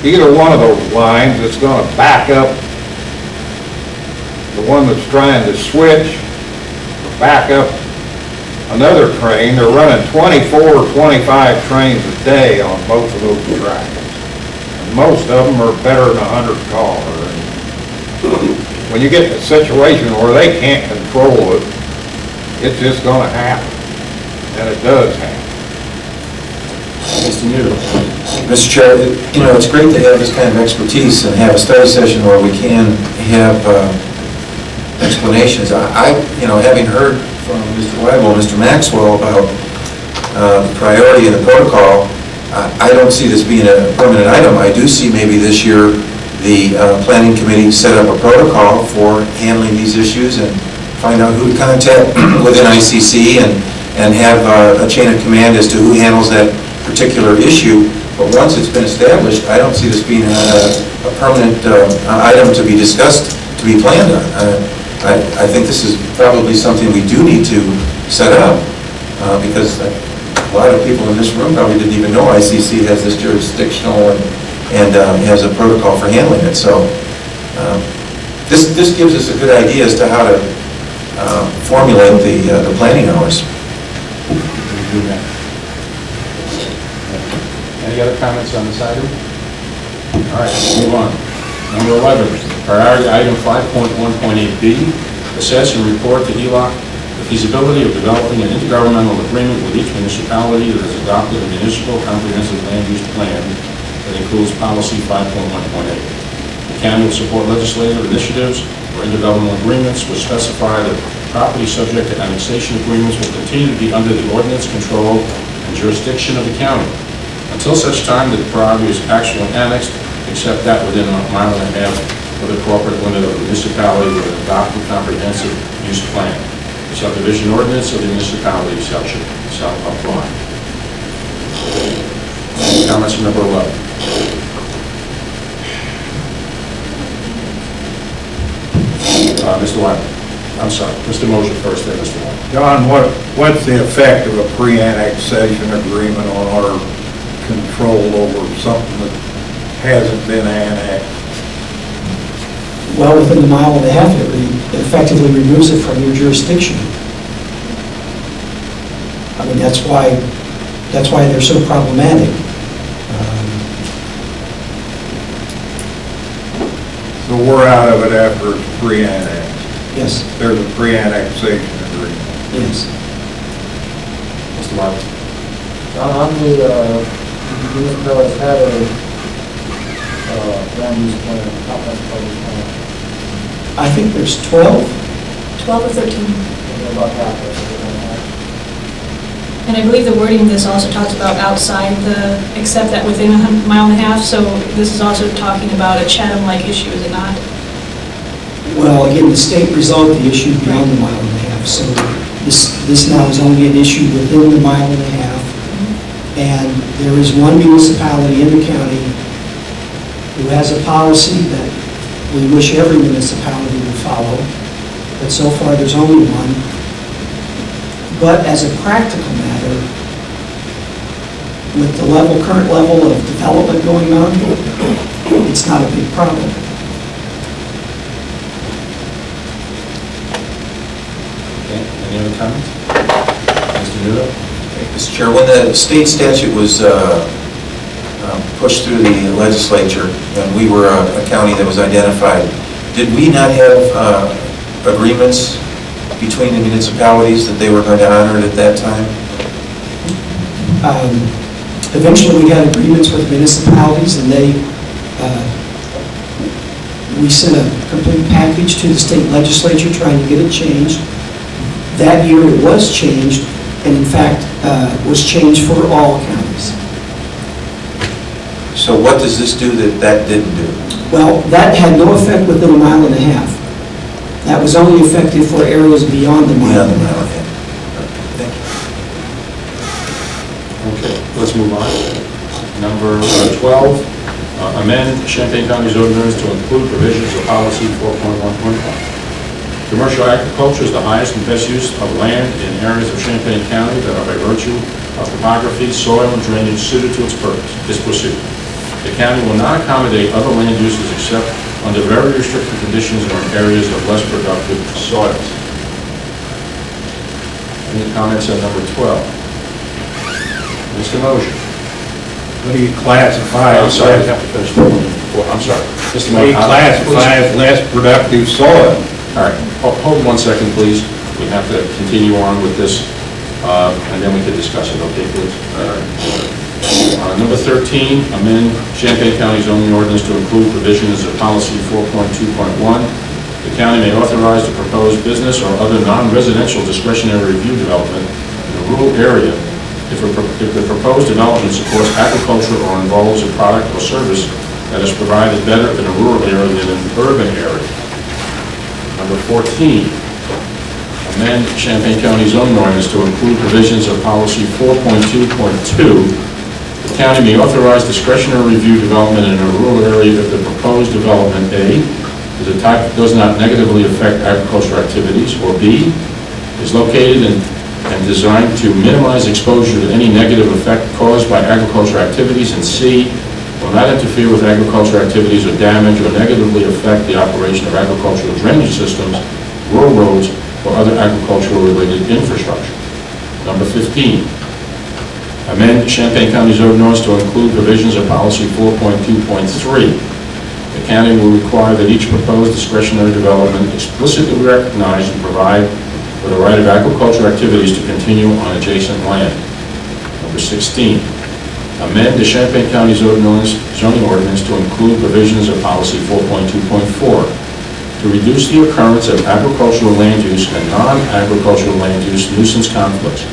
either one of those lines, it's going to back up the one that's trying to switch, or back up another train. They're running 24 or 25 trains a day on both of those tracks. And most of them are better than 100 car. When you get in a situation where they can't control it, it's just going to happen. And it does happen. Mr. Newell. Mr. Chair, it's great to have this kind of expertise and have a study session where we can have explanations. Having heard from Mr. Weibel and Mr. Maxwell about the priority and the protocol, I don't see this being a permanent item. I do see maybe this year the planning committee set up a protocol for handling these issues and find out who to contact within ICC and have a chain of command as to who handles that particular issue. But once it's been established, I don't see this being a permanent item to be discussed, to be planned on. I think this is probably something we do need to set up because a lot of people in this room probably didn't even know ICC has this jurisdictional and has a protocol for handling it. So this gives us a good idea as to how to formulate the planning hours. Any other comments on this item? All right, let's move on. Number 11, priority item 5.1.8B, assess and report to ELOC the feasibility of developing an intergovernmental agreement with each municipality that has adopted a municipal comprehensive land use plan that includes policy 5.1.8. The county will support legislative initiatives or intergovernmental agreements which specify that property subject to annexation agreements will continue to be under the ordinance, control, and jurisdiction of the county until such time that the property is actually annexed, except that within a mile and a half of the corporate limit of the municipality with an adopted comprehensive use plan. The subdivision ordinance of the municipality shall apply. Comments from number 11. Mr. Wyman. I'm sorry, Mr. Mosher first, then Mr. Wyman. John, what's the effect of a pre-annexation agreement on our control over something that hasn't been annexed? Well, within a mile and a half, it effectively removes it from your jurisdiction. I mean, that's why they're so problematic. So we're out of it after it's pre-annexed? Yes. There's a pre-annexation agreement? Yes. Mr. Wyman. How many municipalities have a land use plan, comprehensive plan? I think there's 12. 12 or 13. About half of it. And I believe the wording of this also talks about outside the, except that within a mile and a half, so this is also talking about a Chatham-like issue, is it not? Well, again, the state resolved the issue beyond the mile and a half, so this now is only an issue within the mile and a half. And there is one municipality in the county who has a policy that we wish every municipality would follow, but so far there's only one. But as a practical matter, with the current level of development going on, it's not a big problem. Okay, any other comments? Mr. Newell? Mr. Chair, when the state statute was pushed through the legislature and we were a county that was identified, did we not have agreements between the municipalities that they were going to honor at that time? Eventually, we had agreements with municipalities, and we sent a complete package to the state legislature trying to get it changed. That year, it was changed, and in fact, was changed for all counties. So what does this do that didn't do? Well, that had no effect within a mile and a half. That was only effective for areas beyond the mile and a half. Thank you. Okay, let's move on. Number 12, Amend Champaign County's ordinance to include provisions of policy 4.1.1. Commercial agriculture is the highest and best use of land in areas of Champaign County that are by virtue of topography, soil, and drainage suited to its purpose. This procedure. The county will not accommodate other land uses except under very restricted conditions or in areas of less productive soils. Any comments on number 12? Mr. Mosher? What do you classify? I'm sorry, I have to finish. I'm sorry. Mr. What do you classify as less productive soil? All right, hold 1 second, please. We have to continue on with this, and then we can discuss it, okay, please? Number 13, amend Champaign County zoning ordinance to include provisions of policy 4.2.1. The county may authorize the proposed business or other non-residential discretionary review development in a rural area if the proposed development supports agriculture or involves a product or service that is provided better in a rural area than in an urban area. Number 14, amend Champaign County zoning ordinance to include provisions of policy 4.2.2. The county may authorize discretionary review development in a rural area if the proposed development, A, is a type that does not negatively affect agricultural activities, or B, is located and designed to minimize exposure to any negative effect caused by agricultural activities, and C, will not interfere with agricultural activities or damage or negatively affect the operation of agricultural drainage systems, rural roads, or other agricultural-related infrastructure. Number 15, amend Champaign County's ordinance to include provisions of policy 4.2.3. The county will require that each proposed discretionary development explicitly recognize and provide for the right of agricultural activities to continue on adjacent land. Number 16, amend the Champaign County zoning ordinance to include provisions of policy 4.2.4 to reduce the occurrence of agricultural land use and non-agricultural land use nuisance conflicts.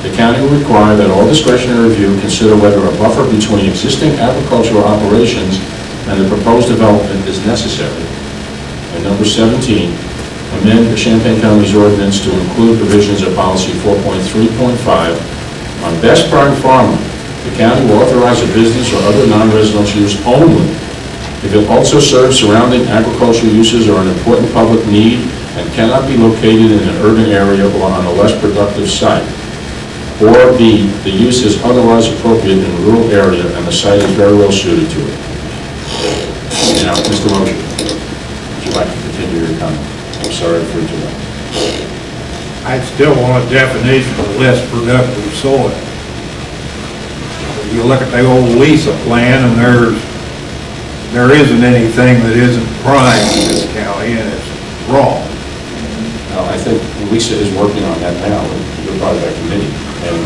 The county will require that all discretionary review consider whether a buffer between existing agricultural operations and the proposed development is necessary. And number 17, amend the Champaign County's ordinance to include provisions of policy 4.3.5 on best prime farmland. The county will authorize a business or other non-residential use only if it also serves surrounding agricultural uses or an important public need and cannot be located in an urban area or on a less productive site. Or B, the use is otherwise appropriate in a rural area and the site is very well suited to it. Now, Mr. Mosher, would you like to continue your comment? I'm sorry for interrupting. I still want a definition of less productive soil. You look at the old Lisa plan, and there isn't anything that isn't prime in this county, and it's wrong. I think Lisa is working on that now. You're part of that committee, and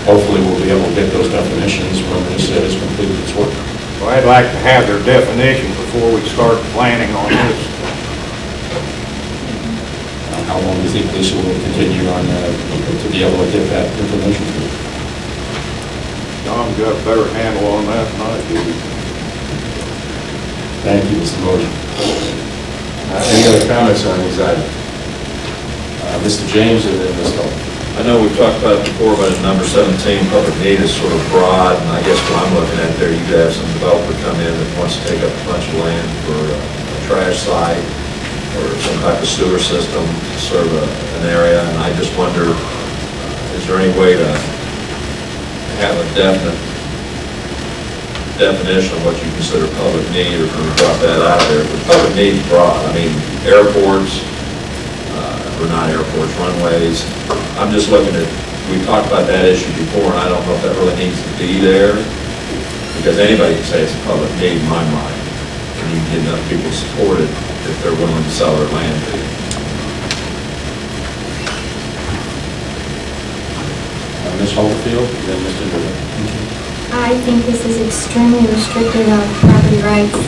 hopefully we'll be able to get those definitions when Lisa has completed its work. Well, I'd like to have their definition before we start planning on this. How long do you think Lisa will continue on to be able to get that information to you? John's got a better handle on that than I do. Thank you, Mr. Mosher. Any other comments on these items? Mr. James and then Ms. Hill. I know we've talked about it before, but in number 17, public need is sort of broad, and I guess what I'm looking at there, you could have some developer come in that wants to take up a bunch of land for a trash site or some type of sewer system to serve an area, and I just wonder, is there any way to have a definite definition of what you consider public need, or can we drop that out there? But public need is broad. I mean, airports, or not airports, runways. I'm just looking at, we talked about that issue before, and I don't know if that really needs to be there, because anybody can say it's a public need in my mind, and you can get enough people to support it if they're willing to sell their land to you. Ms. Holderfield, and then Mr. Miller. I think this is extremely restrictive of property rights.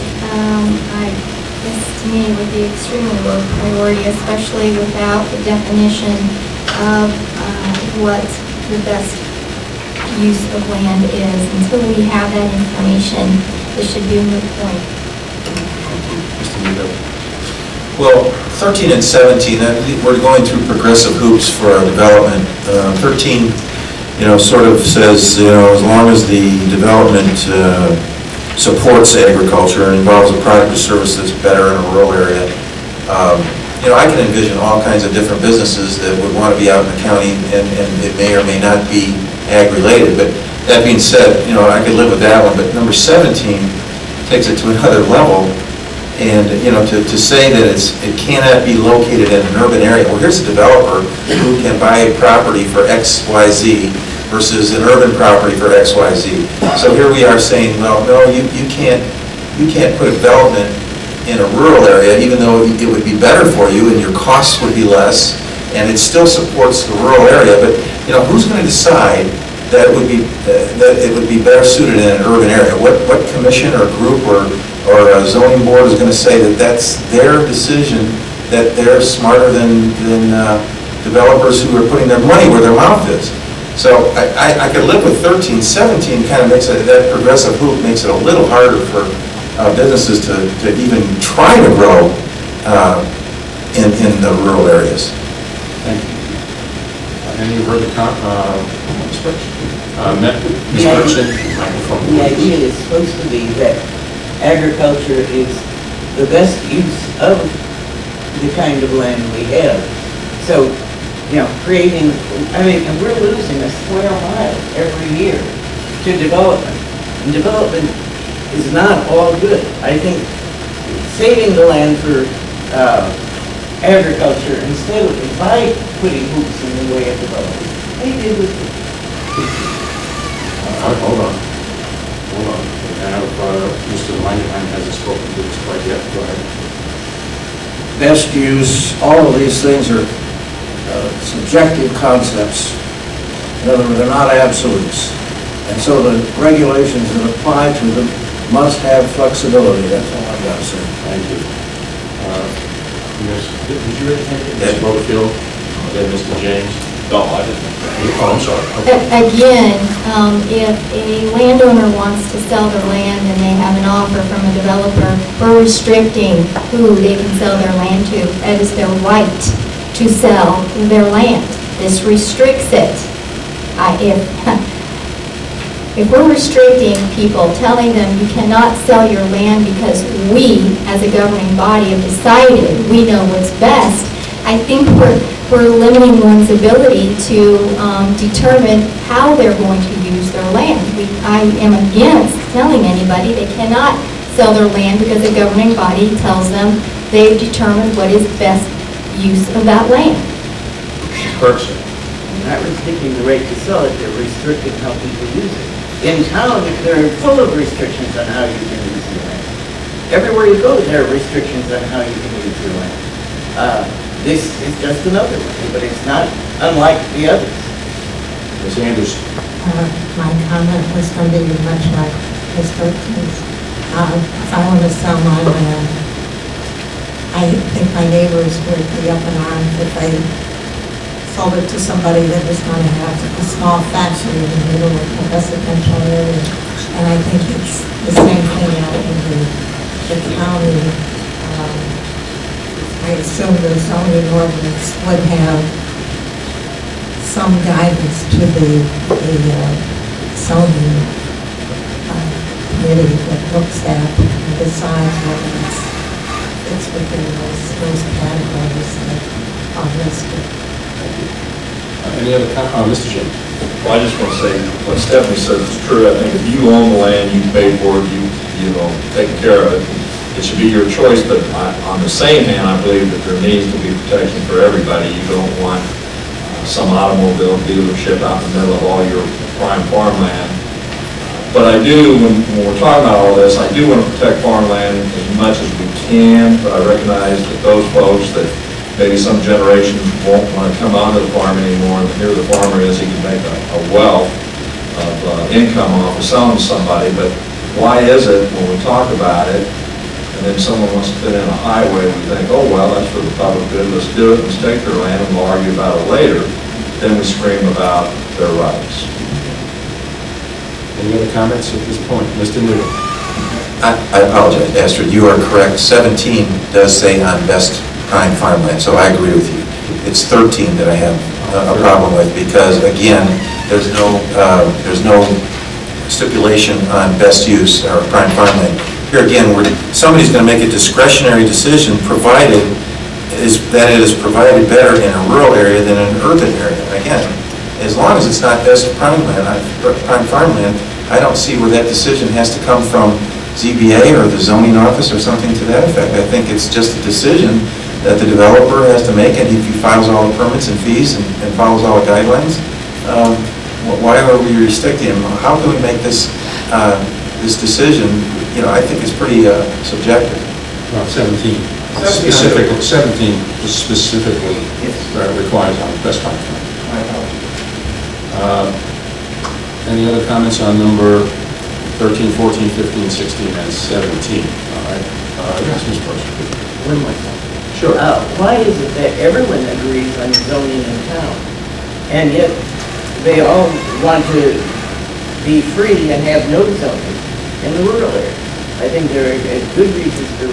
This to me would be extremely low priority, especially without the definition of what the best use of land is. Until we have that information, this should be a moot point. Mr. Miller. Well, 13 and 17, we're going through progressive hoops for our development. 13, sort of says, as long as the development supports agriculture and involves a product or service that's better in a rural area. I can envision all kinds of different businesses that would want to be out in the county, and it may or may not be ag-related. But that being said, I could live with that one. But number 17 takes it to another level. And, to say that it cannot be located in an urban area. Well, here's a developer who can buy a property for X, Y, Z versus an urban property for X, Y, Z. So here we are saying, well, no, you can't put a development in a rural area, even though it would be better for you and your costs would be less, and it still supports the rural area. But, who's going to decide that it would be better suited in an urban area? What commission or group or a zoning board is going to say that that's their decision, that they're smarter than developers who are putting their money where their mouth is? So I could live with 13. 17 kind of makes that progressive hoop makes it a little harder for businesses to even try to grow in the rural areas. Thank you. Any further comments? Ms. Bergson, microphone. The idea is supposed to be that agriculture is the best use of the kind of land we have. So, creating, and we're losing a square mile every year to development. And development is not all good. I think saving the land for agriculture instead of by putting hoops in the way of development. They did with it. Hold on. Now, Mr. Langenheim hasn't spoken to this quite yet. Go ahead. Best use, all of these things are subjective concepts. In other words, they're not absolutes. And so the regulations that apply to them must have flexibility. That's all I've got to say. Thank you. Did you already take it? Ms. Butterfield? Then Mr. James? No, I didn't. Oh, I'm sorry. Okay. Again, if a landowner wants to sell their land and they have an offer from a developer, we're restricting who they can sell their land to. That is their right to sell their land. This restricts it. If we're restricting people, telling them you cannot sell your land because we, as a governing body, have decided we know what's best, I think we're limiting one's ability to determine how they're going to use their land. I am against telling anybody they cannot sell their land because the governing body tells them they've determined what is best use of that land. Bergson. They're not restricting the right to sell it, they're restricting how people use it. In town, they're full of restrictions on how you can use your land. Everywhere you go, there are restrictions on how you can use your land. This is just another one, but it's not unlike the others. Ms. Anderson. My comment was going to be much like Ms. Bergson's. If I want to sell my land, I think my neighbors would be up in arms if I sold it to somebody that was going to have a small factory in the middle of a residential area. And I think it's the same thing out in the county. I assume the zoning ordinance would have some guidance to the zoning committee that looks at and decides whether it's within those categories that are listed. Any other comments? Mr. James? Well, I just want to say, what Stephanie says is true. I think if you own the land, you pay for it, you take care of it, it should be your choice. But on the same hand, I believe that there needs to be protection for everybody. You don't want some automobile dealership out in the middle of all your prime farmland. But I do, when we're talking about all this, I do want to protect farmland as much as we can, but I recognize that those folks that maybe some generations won't want to come onto the farm anymore, and here the farmer is, he can make a wealth of income off of selling to somebody. But why is it when we talk about it, and then someone wants to fit in a highway, we think, oh, well, that's for the public good, let's do it, let's take their land, and we'll argue about it later. Then we scream about their rights. Any other comments at this point? Mr. Newell. I apologize, Astrid, you are correct. 17 does say on best prime farmland, so I agree with you. It's 13 that I have a problem with, because again, there's no stipulation on best use or prime farmland. Here again, somebody's going to make a discretionary decision provided that it is provided better in a rural area than in an urban area. Again, as long as it's not best prime farmland, I don't see where that decision has to come from ZBA or the zoning office or something to that effect. I think it's just a decision that the developer has to make, and if he files all the permits and fees and follows all the guidelines, why are we restricting him? How can we make this decision? You know, I think it's pretty subjective. Well, 17 specifically requires on best prime. Any other comments on number 13, 14, 15, 16, and 17? All right. Yes, Ms. Person. One more thing. Sure. Why is it that everyone agrees on zoning in town, and yet they all want to be free and have no zoning in the rural areas? I think there are good reasons for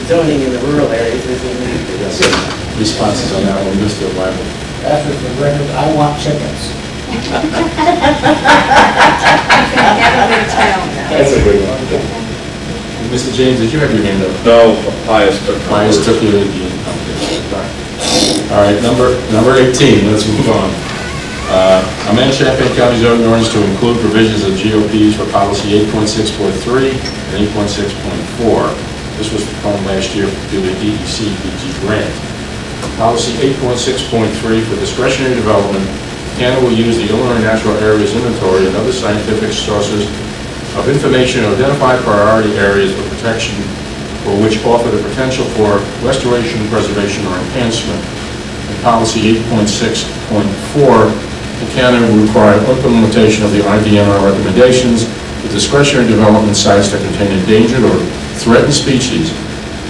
zoning in the rural areas as in the city. Responses on that one, Mr. Wyman. After the record, I want chickens. That's a good one. Mr. James, did you have your hand up? No, Pius took your lead. All right, number 18, let's move on. Amend Champaign County zoning ordinance to include provisions of GOPs for policy 8.6.3 and 8.6.4. This was proposed last year through the DEC-BG grant. Policy 8.6.3 for discretionary development, Canada will use the Illinois Natural Areas Inventory and other scientific sources of information to identify priority areas of protection or which offer the potential for restoration, preservation, or enhancement. In policy 8.6.4, the Canada will require implementation of the IDNR recommendations for discretionary development sites that contain endangered or threatened species,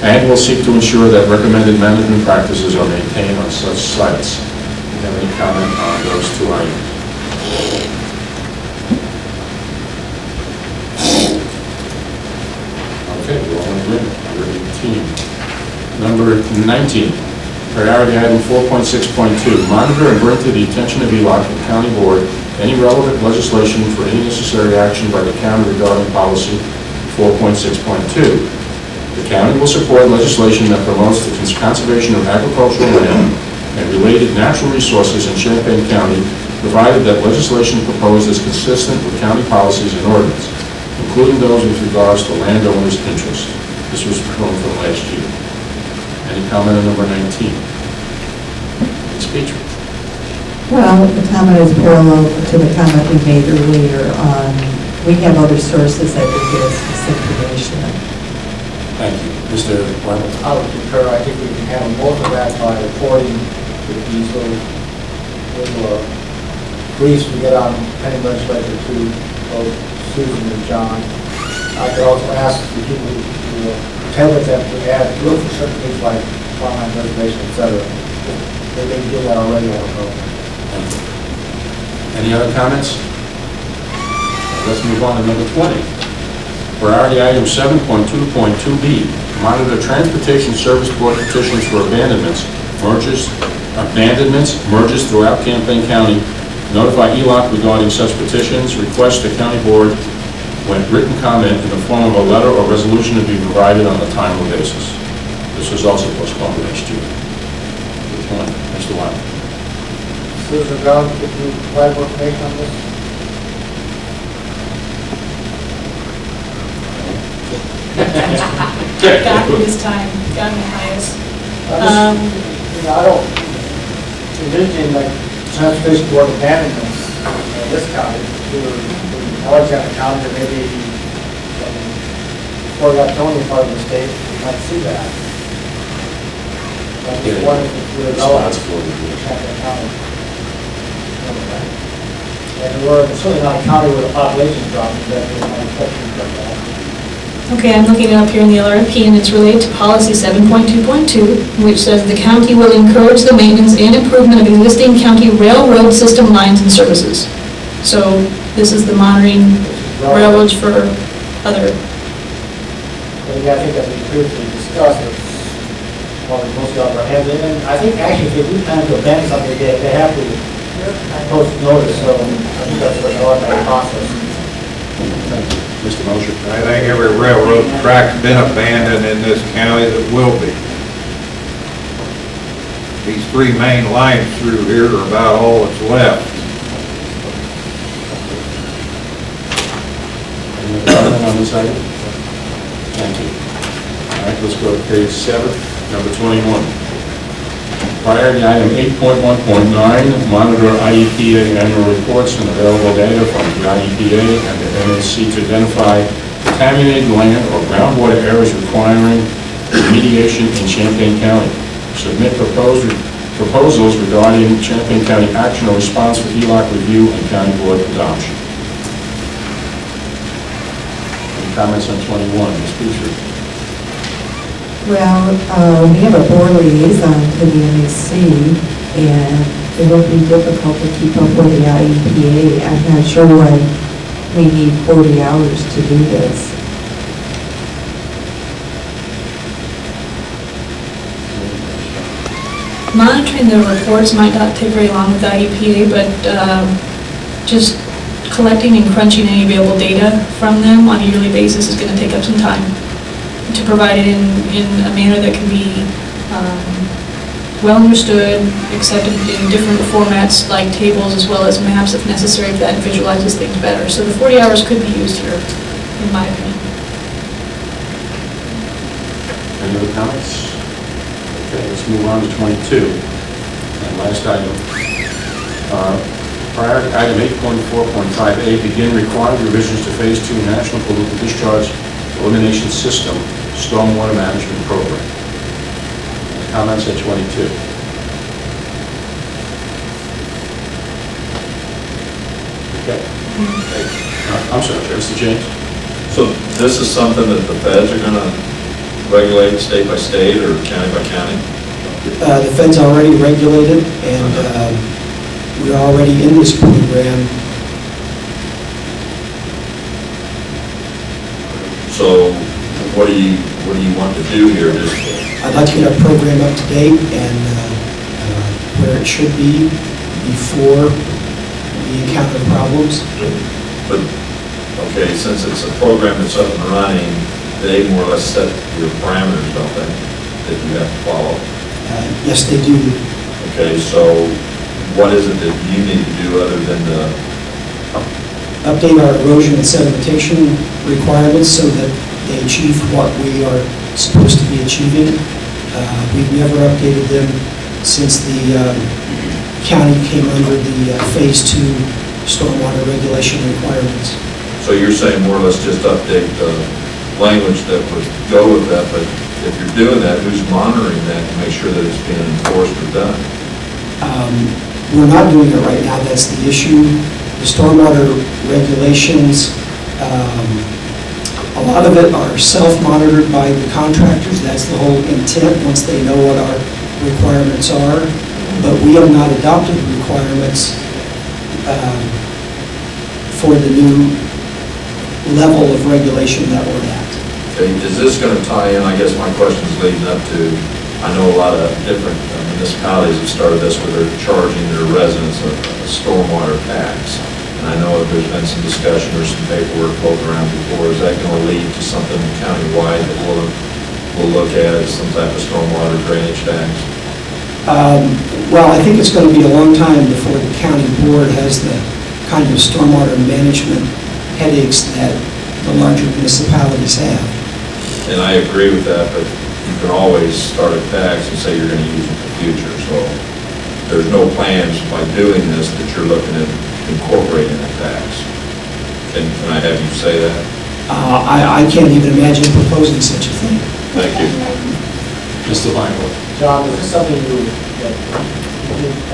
and will seek to ensure that recommended management practices are maintained on such sites. Do you have any comment on those two items? Okay, we're all in agreement. Number 18. Number 19, priority item 4.6.2, monitor and bring to the attention of ELOC and County Board any relevant legislation for any necessary action by the county regarding policy 4.6.2. The county will support legislation that promotes the conservation of agricultural land and related natural resources in Champaign County, provided that legislation proposed is consistent with county policies and ordinance, including those with regards to landowners' interests. This was proposed from last year. Any comment on number 19? Ms. Petrie. Well, the comment is parallel to the comment we made earlier on, we have other sources that can give us this information. Thank you. Mr. Wyman? I would concur. I think we can handle most of that by reporting with these little briefs we get on pending legislature to both Susan and John. I could also ask the people who table them to add, look for certain things like farmland reservation, etc. They can do that already, I don't know. Any other comments? Let's move on to number 20. Priority item 7.2.2B, monitor Transportation Service Board petitions for abandonments, mergers throughout Champaign County, notify ELOC regarding such petitions, request the county board when written comment in the form of a letter or resolution to be provided on a timely basis. This was also postponed last year. Mr. Wyman. Susan Brown, could you provide more information on this? Got me this time, got me highest. I don't envision like transportation board abandonments in this county. Alexander County, or maybe before we got Tony part of the state, we might see that. I'm just wondering if we're relevant to Champaign County. And we're certainly not a county where the population is dropping, but we might expect things like that. Okay, I'm looking it up here in the LRP, and it's related to policy 7.2.2, which says the county will encourage the maintenance and improvement of existing county railroad system lines and services. So this is the monitoring railroads for other. But yeah, I think as we previously discussed, it's probably mostly off our hands. And I think actually if they do plan to abandon something, they have to post notice, so I think that's what I like that process. Thank you. Mr. Mosher? I think every railroad track's been abandoned in this county that will be. These 3 main lines through here are about all that's left. Any other comment on this item? Thank you. All right, let's go to page 7, number 21. Priority item 8.1.9, monitor IEPA annual reports and available data from the IEPA and the NAC to identify contaminated land or groundwater areas requiring remediation in Champaign County. Submit proposals regarding Champaign County action or response for ELOC review and county board adoption. Any comments on 21, Ms. Petrie? Well, we have a board liaison to the NAC, and it will be difficult to keep up with the IEPA. I'm not sure why we need 40 hours to do this. Monitoring the reports might not take very long with the IEPA, but just collecting and crunching any available data from them on a yearly basis is going to take up some time. To provide it in a manner that can be well understood, accepted in different formats like tables as well as maps if necessary, if that visualizes things better. So the 40 hours could be used here, in my opinion. Any other comments? Okay, let's move on to 22. And last item. Priority item 8.4.5A, begin required revisions to Phase 2 National Pollutant Discharge Elimination System Stormwater Management Program. Comments at 22. Okay. I'm sorry, Mr. James. So this is something that the feds are going to regulate state by state or county by county? The Fed's already regulated, and we're already in this program. So what do you want to do here? Just I'd like to get our program up to date and where it should be before we encounter problems. But, okay, since it's a program that's up and running, they more or less set your parameters, don't they, that you have to follow? Yes, they do. Okay, so what is it that you need to do other than Update our erosion and sedimentation requirements so that they achieve what we are supposed to be achieving. We've never updated them since the county came under the Phase 2 stormwater regulation requirements. So you're saying more or less just update the language that would go with that, but if you're doing that, who's monitoring that to make sure that it's being enforced or done? We're not doing it right now, that's the issue. The stormwater regulations, a lot of it are self-monitored by the contractors. That's the whole intent, once they know what our requirements are. But we have not adopted the requirements for the new level of regulation that we're at. Okay, is this going to tie in, I guess my question is leading up to, I know a lot of different municipalities have started this where they're charging their residents a stormwater tax. And I know that there's been some discussion or some paperwork floating around before. Is that going to lead to something countywide that we'll look at as some type of stormwater drainage tax? Well, I think it's going to be a long time before the county board has the kind of stormwater management headaches that the larger municipalities have. And I agree with that, but you can always start a tax and say you're going to use it in the future. So there's no plans by doing this that you're looking at incorporating a tax. Can I have you say that? I can't even imagine proposing such a thing. Thank you. Mr. Feingold. John, is this something you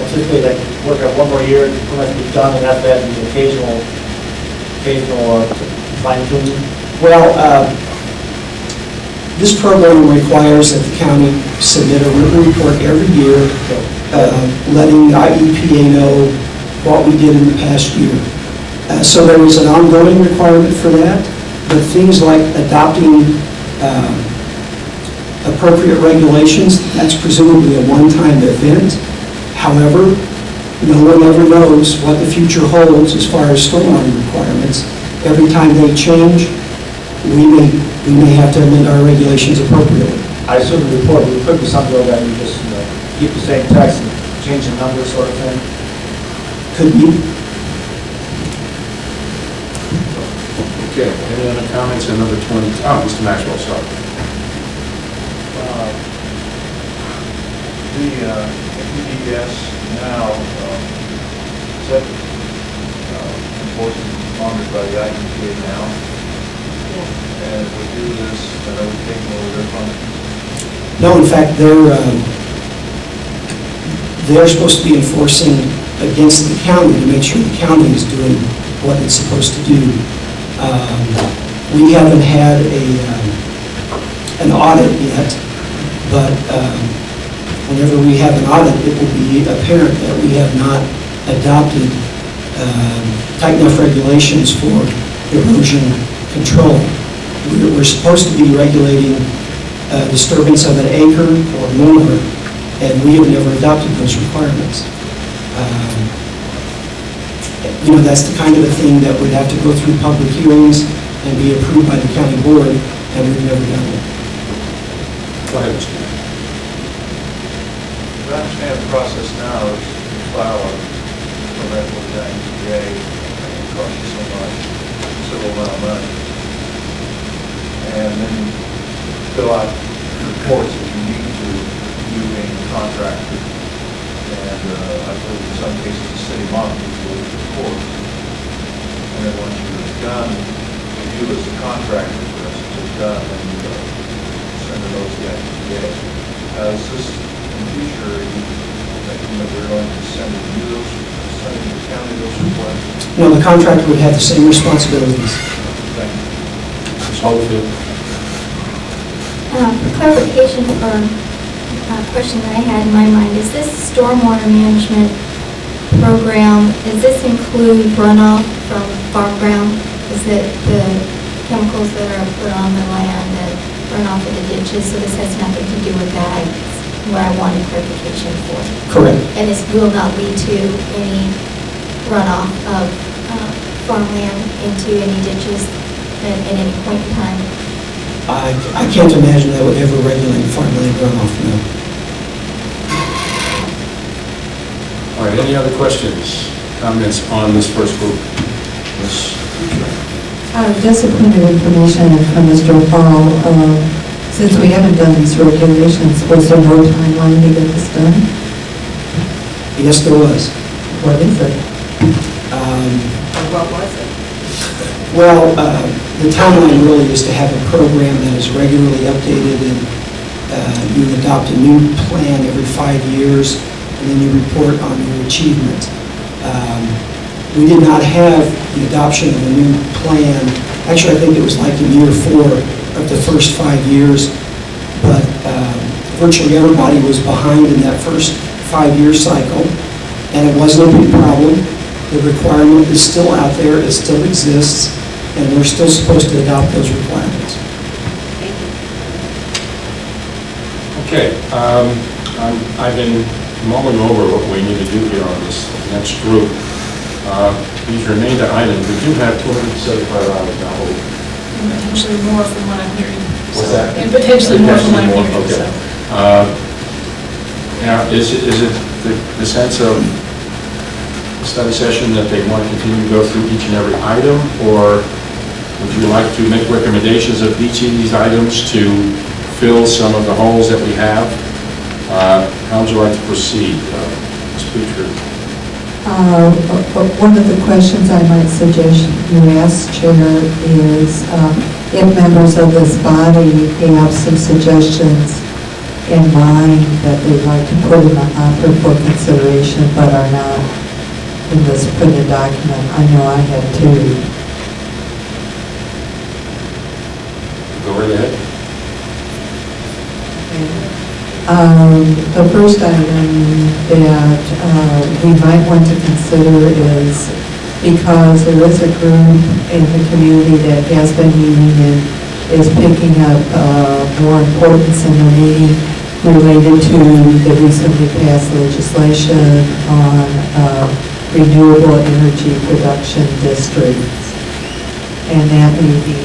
anticipate that work out one more year, pretty much be done, and after that, the occasional fine tuning? Well, this program requires that the county submit a written report every year, letting the IEPA know what we did in the past year. So there is an ongoing requirement for that, but things like adopting appropriate regulations, that's presumably a one-time event. However, no one ever knows what the future holds as far as stormwater requirements. every time they change, we may have to amend our regulations appropriately. I assume the report, it could be something though that you just, keep the same text and change the numbers sort of thing. Could be. Okay, any other comments on number 20? Oh, Mr. Maxwell, sorry. The EDS now, is that enforced and monitored by the IEPA now? And if we do this, then are we taking over their functions? No, in fact, they're supposed to be enforcing against the county to make sure the county is doing what it's supposed to do. We haven't had an audit yet, but whenever we have an audit, it will be apparent that we have not adopted tight enough regulations for erosion control. We're supposed to be regulating disturbance of an acre or more, and we have never adopted those requirements. That's the kind of a thing that would have to go through public hearings and be approved by the county board, and we've never done it. Go ahead, Mr. Mayor. I understand the process now is to file a permit with the IEPA, and it costs you so much, considerable amount of money. And then fill out reports that you need to, you being a contractor. And I believe in some cases the city monitors those reports. And then once you're done, you as a contractor, for instance, is done, then you send a note to the IEPA. Is this in the future, are you thinking that we're going to send you those, sending the county those reports? No, the contractor would have the same responsibilities. Thank you. Ms. Holyfield? Clarification or question that I had in my mind, is this stormwater management program, does this include runoff from farm ground? Is it the chemicals that are put on the land that run off of the ditches? So this has nothing to do with that, what I wanted clarification for. Correct. And this will not lead to any runoff of farmland into any ditches at any point in time? I can't imagine that would ever regulate farmland runoff, no. All right, any other questions, comments on this first group? Ms. Just a point of information from Mr. Hall. Since we haven't done these regulations, was there no timeline to get this done? Yes, there was. What is it? What was it? Well, the timeline really is to have a program that is regularly updated, and you adopt a new plan every 5 years, and then you report on your achievement. We did not have the adoption of a new plan. Actually, I think it was like in year 4 of the first 5 years, but virtually everybody was behind in that first 5-year cycle, and it wasn't a big problem. The requirement is still out there, it still exists, and we're still supposed to adopt those requirements. Okay, I've been mulling over what we need to do here on this next group. These remainder items, we do have $275 now. And potentially more from what I'm hearing. What's that? And potentially more from what I'm hearing, Okay. so. Now, is it the sense of the study session that they want to continue to go through each and every item, or would you like to make recommendations of each of these items to fill some of the holes that we have? How would you like to proceed, Ms. Petrie? One of the questions I might suggest you ask, Chair, is if members of this body have some suggestions in mind that they'd like to put in the hopper for consideration but are not in this printed document. I know I had two. Go right ahead. The first item that we might want to consider is, because there is a group in the community that has been meeting and is picking up more importance in the meeting related to the recently passed legislation on renewable energy production districts. and that may be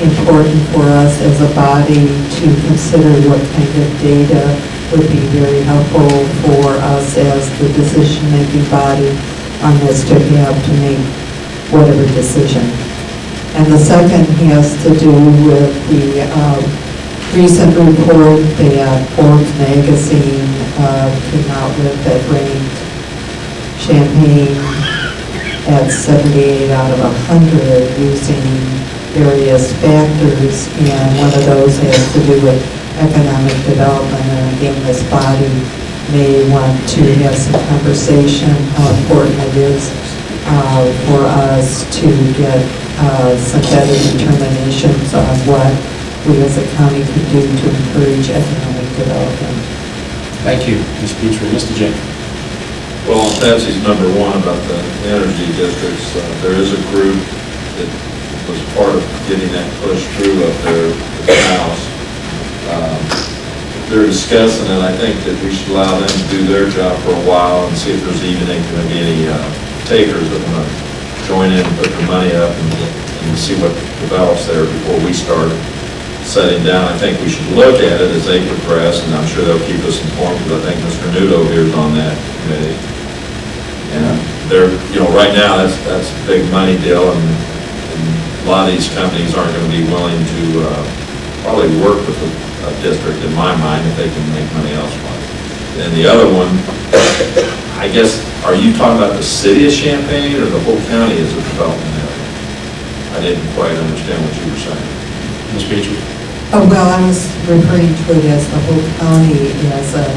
important for us as a body to consider what kind of data would be very helpful for us as the decision-making body on this to have to make whatever decision. And the second has to do with the recent report that Forbes magazine came out with that ranked Champaign at 78 out of 100 using various factors, and one of those has to do with economic development. And again, this body may want to have some conversation how important it is for us to get some better determinations on what we as a county could do to encourage economic development. Thank you, Ms. Petrie. Mr. James. Well, on Patsy's number one about the energy districts, there is a group that was part of getting that pushed through up there at the House. They're discussing it. I think that we should allow them to do their job for a while and see if there's even going to be any takers that want to join in and put their money up and see what develops there before we start setting down. I think we should look at it as they progress, and I'm sure they'll keep us informed, because I think Mr. Nudo here is on that committee. And they're, right now that's a big money deal, and a lot of these companies aren't going to be willing to probably work with the district, in my mind, if they can make money elsewhere. And the other one, I guess, are you talking about the city of Champaign or the whole county as a development area? I didn't quite understand what you were saying. Ms. Petrie. Oh, well, I was referring to it as the whole county as an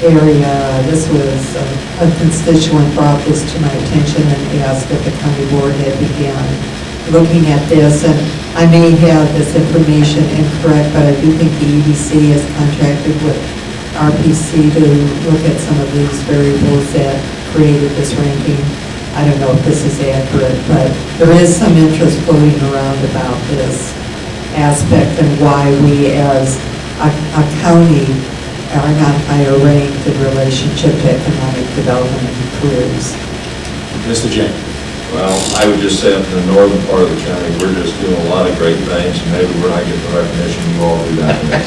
area. This was a constituent brought this to my attention and asked if the county board had begun looking at this. And I may have this information incorrect, but I do think the EDC has contracted with RPC to look at some of these variables that created this ranking. I don't know if this is accurate, but there is some interest floating around about this aspect and why we as a county are not higher ranked in relationship to economic development and careers. Mr. James. Well, I would just say up in the northern part of the county, we're just doing a lot of great things, and maybe we're not getting the recognition you all do down there.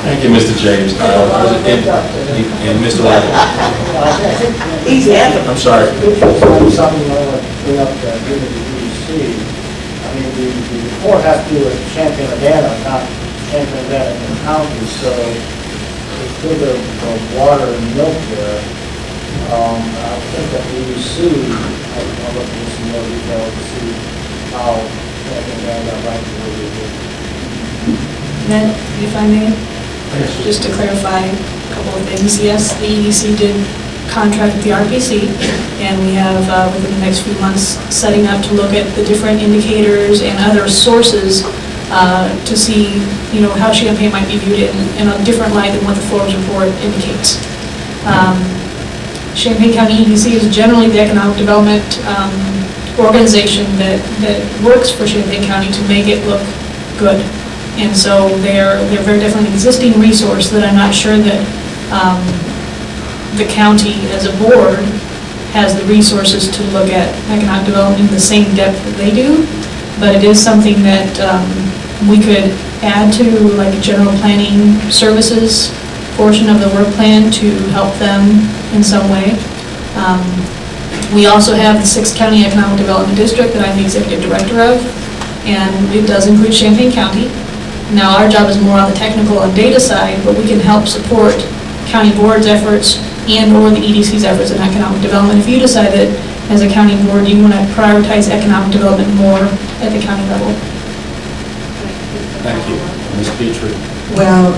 Thank you, Mr. James. And Mr. Ryan. He's having. I'm sorry. Something I want to bring up that given the EDC. I mean, the report has to do with Champaign-Urbana, not Champaign-Urbana in the county, so it's good of water and milk there. I think that the EDC, I'll look into some more detail to see how Champaign-Urbana got ranked the way they did. Then, if I may, just to clarify a couple of things. Yes, the EDC did contract with the RPC, and we have within the next few months setting up to look at the different indicators and other sources to see, how Champaign might be viewed in a different light than what the Forbes report indicates. Champaign County EDC is generally the economic development organization that works for Champaign County to make it look good. And so they're very definitely an existing resource that I'm not sure that the county as a board has the resources to look at economic development in the same depth that they do. But it is something that we could add to, like, general planning services portion of the work plan to help them in some way. We also have the 6th County Economic Development District that I'm the executive director of, and it does include Champaign County. Now, our job is more on the technical and data side, but we can help support county board's efforts and or the EDC's efforts in economic development. If you decide that as a county board you want to prioritize economic development more at the county level. Thank you. Ms. Petrie. Well,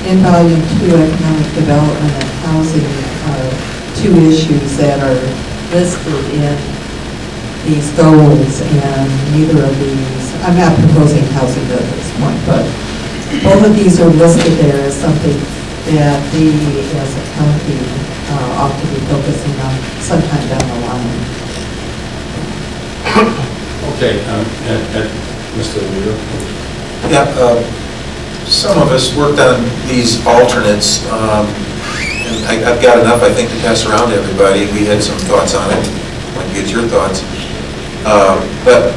in Volume 2, Economic Development and Housing are two issues that are listed in these goals, and neither of these, I'm not proposing housing at this point, but both of these are listed there as something that we as a county ought to be focusing on sometime down the line. Okay, Mr. Leader. Yeah, some of us worked on these alternates, and I've got enough, I think, to pass around to everybody. We had some thoughts on it. I'd like to get your thoughts. But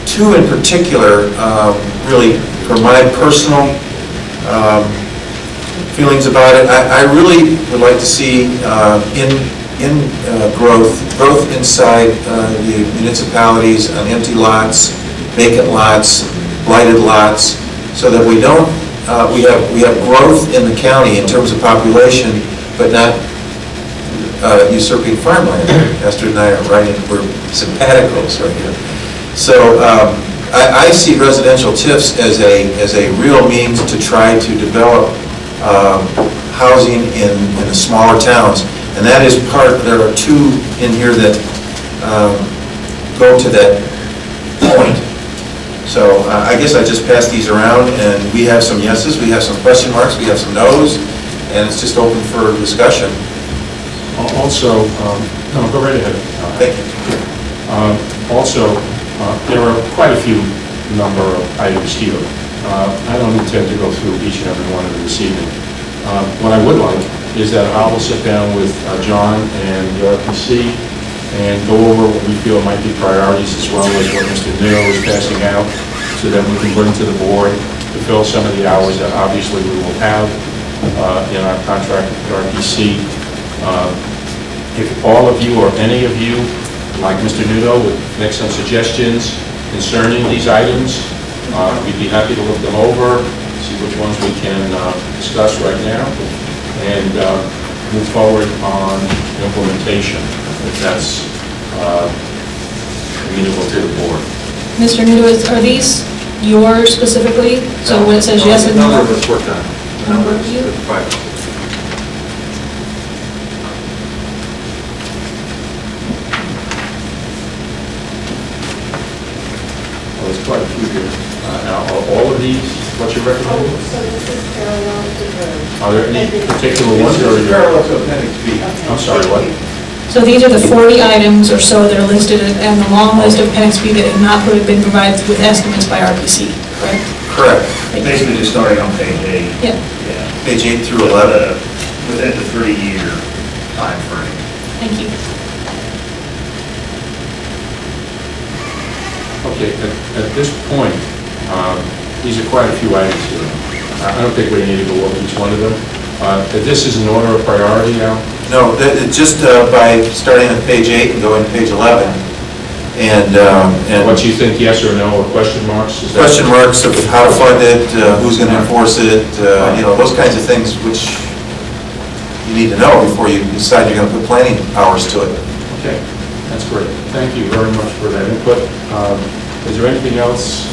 two in particular, really, for my personal feelings about it, I really would like to see growth inside the municipalities on empty lots, vacant lots, blighted lots, so that we don't, we have growth in the county in terms of population, but not usurping farmland. Esther and I are we're simpaticals right here. So I see residential TIFs as a real means to try to develop housing in the smaller towns. And that is there are two in here that go to that point. So I guess I just passed these around, and we have some yeses, we have some question marks, we have some no's, and it's just open for discussion. Also, no, go right ahead. Thank you. Also, there are quite a few number of items here. I don't intend to go through each and every one of them this evening. What I would like is that I will sit down with John and the RPC and go over what we feel might be priorities, as well as what Mr. Nero is passing out, so that we can bring to the board to fill some of the hours that obviously we will have in our contract with the RPC. If all of you or any of you, like Mr. Nudo, would make some suggestions concerning these items, we'd be happy to look them over, see which ones we can discuss right now, and move forward on implementation, if that's amenable to the board. Mr. Nudo, are these yours specifically? So when it says yes and no? Number of us worked on it. Number of you? 5. There's quite a few here. Now, are all of these what you're recommending? So this is parallel to the... Are there any particular ones? Or Parallel to Appendix B. I'm sorry, what? So these are the 40 items or so that are listed and the long list of Appendix B that have not been provided with estimates by RPC, correct? Correct. Basically just starting on page 8. Yeah. Yeah. Page 8 through 11. Within the 3-year time frame. Thank you. Okay, at this point, these are quite a few items here. I don't think we need to go over each one of them. This is an order of priority now? No, just by starting on page 8 and going to page 11. And what do you think, yes or no, or question marks? Question marks of how to fund it, who's going to enforce it, you know, those kinds of things which you need to know before you decide you're going to put planning hours to it. Okay, that's great. Thank you very much for that input. Is there anything else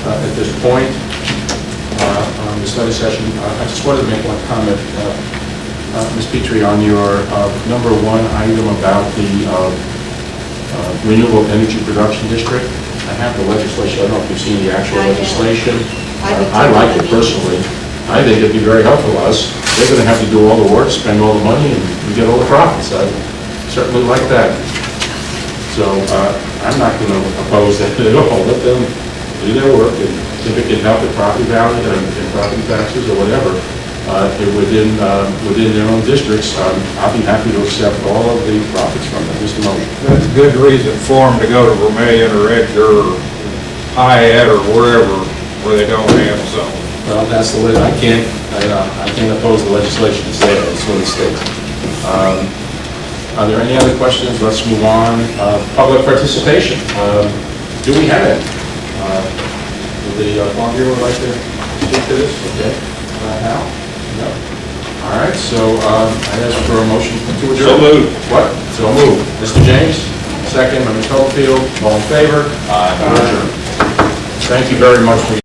at this point on the study session? I just wanted to make one comment, Ms. Petrie, on your number 1 item about the Renewable Energy Production District. I have the legislation. I don't know if you've seen the actual legislation. I like it personally. I think it'd be very helpful to us. They're going to have to do all the work, spend all the money, and we get all the profits. I certainly like that. So I'm not going to oppose that at all. Let them do their work, and if it can help the property value and property taxes or whatever within their own districts, I'll be happy to accept all of the profits from them. Mr. Moe. That's a good reason for them to go to Vermillion or Edgar or Hyatt or wherever where they don't have some. Well, that's the way I can't oppose the legislation. It's there. It's what it states. Are there any other questions? Let's move on. Public participation. Do we have it? Would the Farm Bureau like to speak to this? Okay. Hal? No. All right. So I ask for a motion to adjourn. So moved. What? So moved. Mr. James? Second by Ms. Hopefield. All in favor? Aye. Thank you very much for